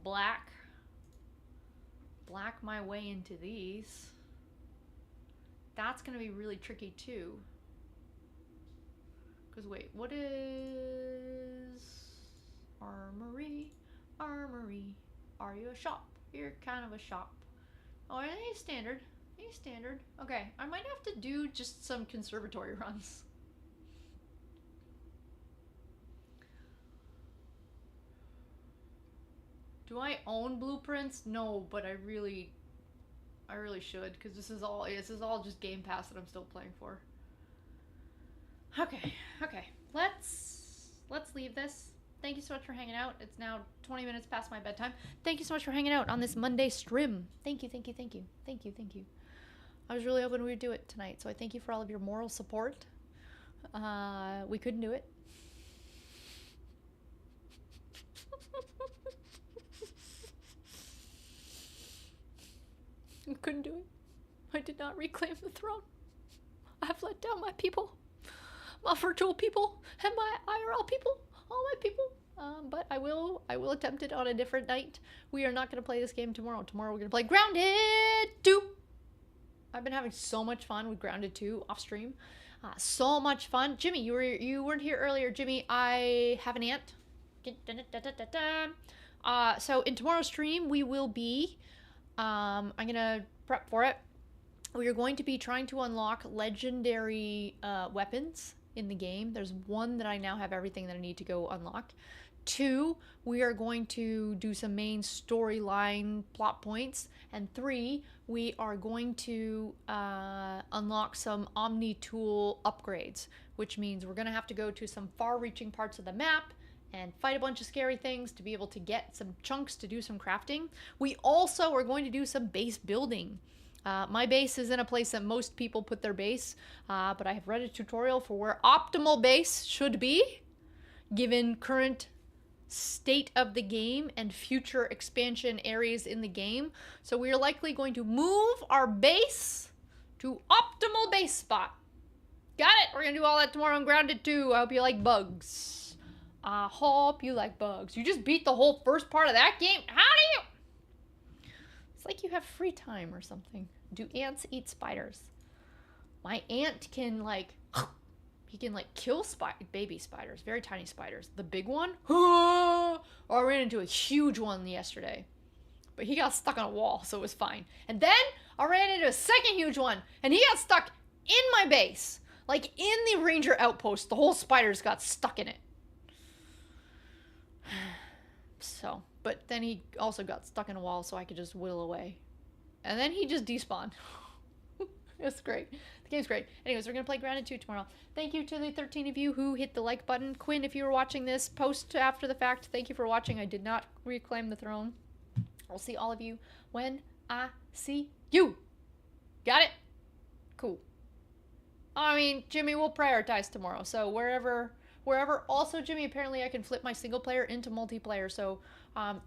black my way into these, that's going to be really tricky too. Because wait, what is armory? Are you a shop? You're kind of a shop. Oh, he's standard. Okay, I might have to do just some conservatory runs. Do I own blueprints? No, but I really should, because this is all just Game Pass that I'm still playing for. Okay. Let's leave this. Thank you so much for hanging out. It's now 20 minutes past my bedtime. Thank you so much for hanging out on this Monday stream. Thank you. I was really hoping we'd do it tonight, so I thank you for all of your moral support. We couldn't do it. I couldn't do it. I did not reclaim the throne. I have let down my people, my virtual people, and my IRL people all my people. But I will attempt it on a different night. We are not going to play this game tomorrow. Tomorrow we're going to play Grounded 2. I've been having so much fun with Grounded 2 off stream. So much fun. Jimmy, you weren't here earlier. Jimmy, I have an aunt. So in tomorrow's stream, we will be, I'm going to prep for it. We are going to be trying to unlock legendary weapons in the game. There's one that I now have everything that I need to go unlock. 2, we are going to do some main storyline plot points. And 3, we are going to unlock some Omni tool upgrades, which means we're going to have to go to some far-reaching parts of the map and fight a bunch of scary things to be able to get some chunks to do some crafting. We also are going to do some base building. My base is in a place that most people put their base, but I have read a tutorial for where optimal base should be, given current state of the game and future expansion areas in the game. So we are likely going to move our base to optimal base spot. Got it? We're gonna do all that tomorrow on Grounded 2. I hope you like bugs. I hope you like bugs. You just beat the whole first part of that game? How do you? It's like you have free time or something. Do ants eat spiders? My aunt can he can kill baby spiders, very tiny spiders. The big one, I ran into a huge one yesterday, but he got stuck on a wall, so it was fine. And then I ran into a second huge one, and he got stuck in my base, like in the ranger outpost. The whole spiders got stuck in it. So, but then he also got stuck in a wall, so I could just whittle away. And then he just despawned. It's great. The game's great. Anyways, we're going to play Grounded 2 tomorrow. Thank you to the 13 of you who hit the like button. Quinn, if you were watching this post after the fact, thank you for watching. I did not reclaim the throne. I'll see all of you when I see you. Got it? Cool. I mean, Jimmy will prioritize tomorrow. So wherever. Also, Jimmy, apparently I can flip my single player into multiplayer. So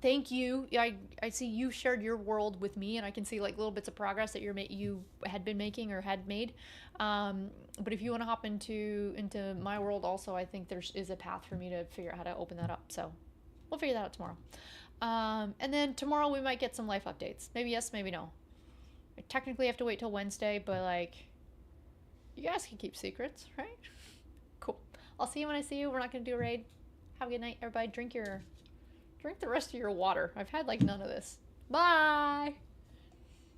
thank you. I see you shared your world with me, and I can see little bits of progress that you had been making or had made. But if you want to hop into my world also, I think there is a path for me to figure out how to open that up. So we'll figure that out tomorrow. And then tomorrow we might get some life updates. Maybe yes, maybe no. I technically have to wait till Wednesday, but you guys can keep secrets, right? Cool. I'll see you when I see you. We're not going to do a raid. Have a good night, everybody. Drink the rest of your water. I've had none of this. Bye.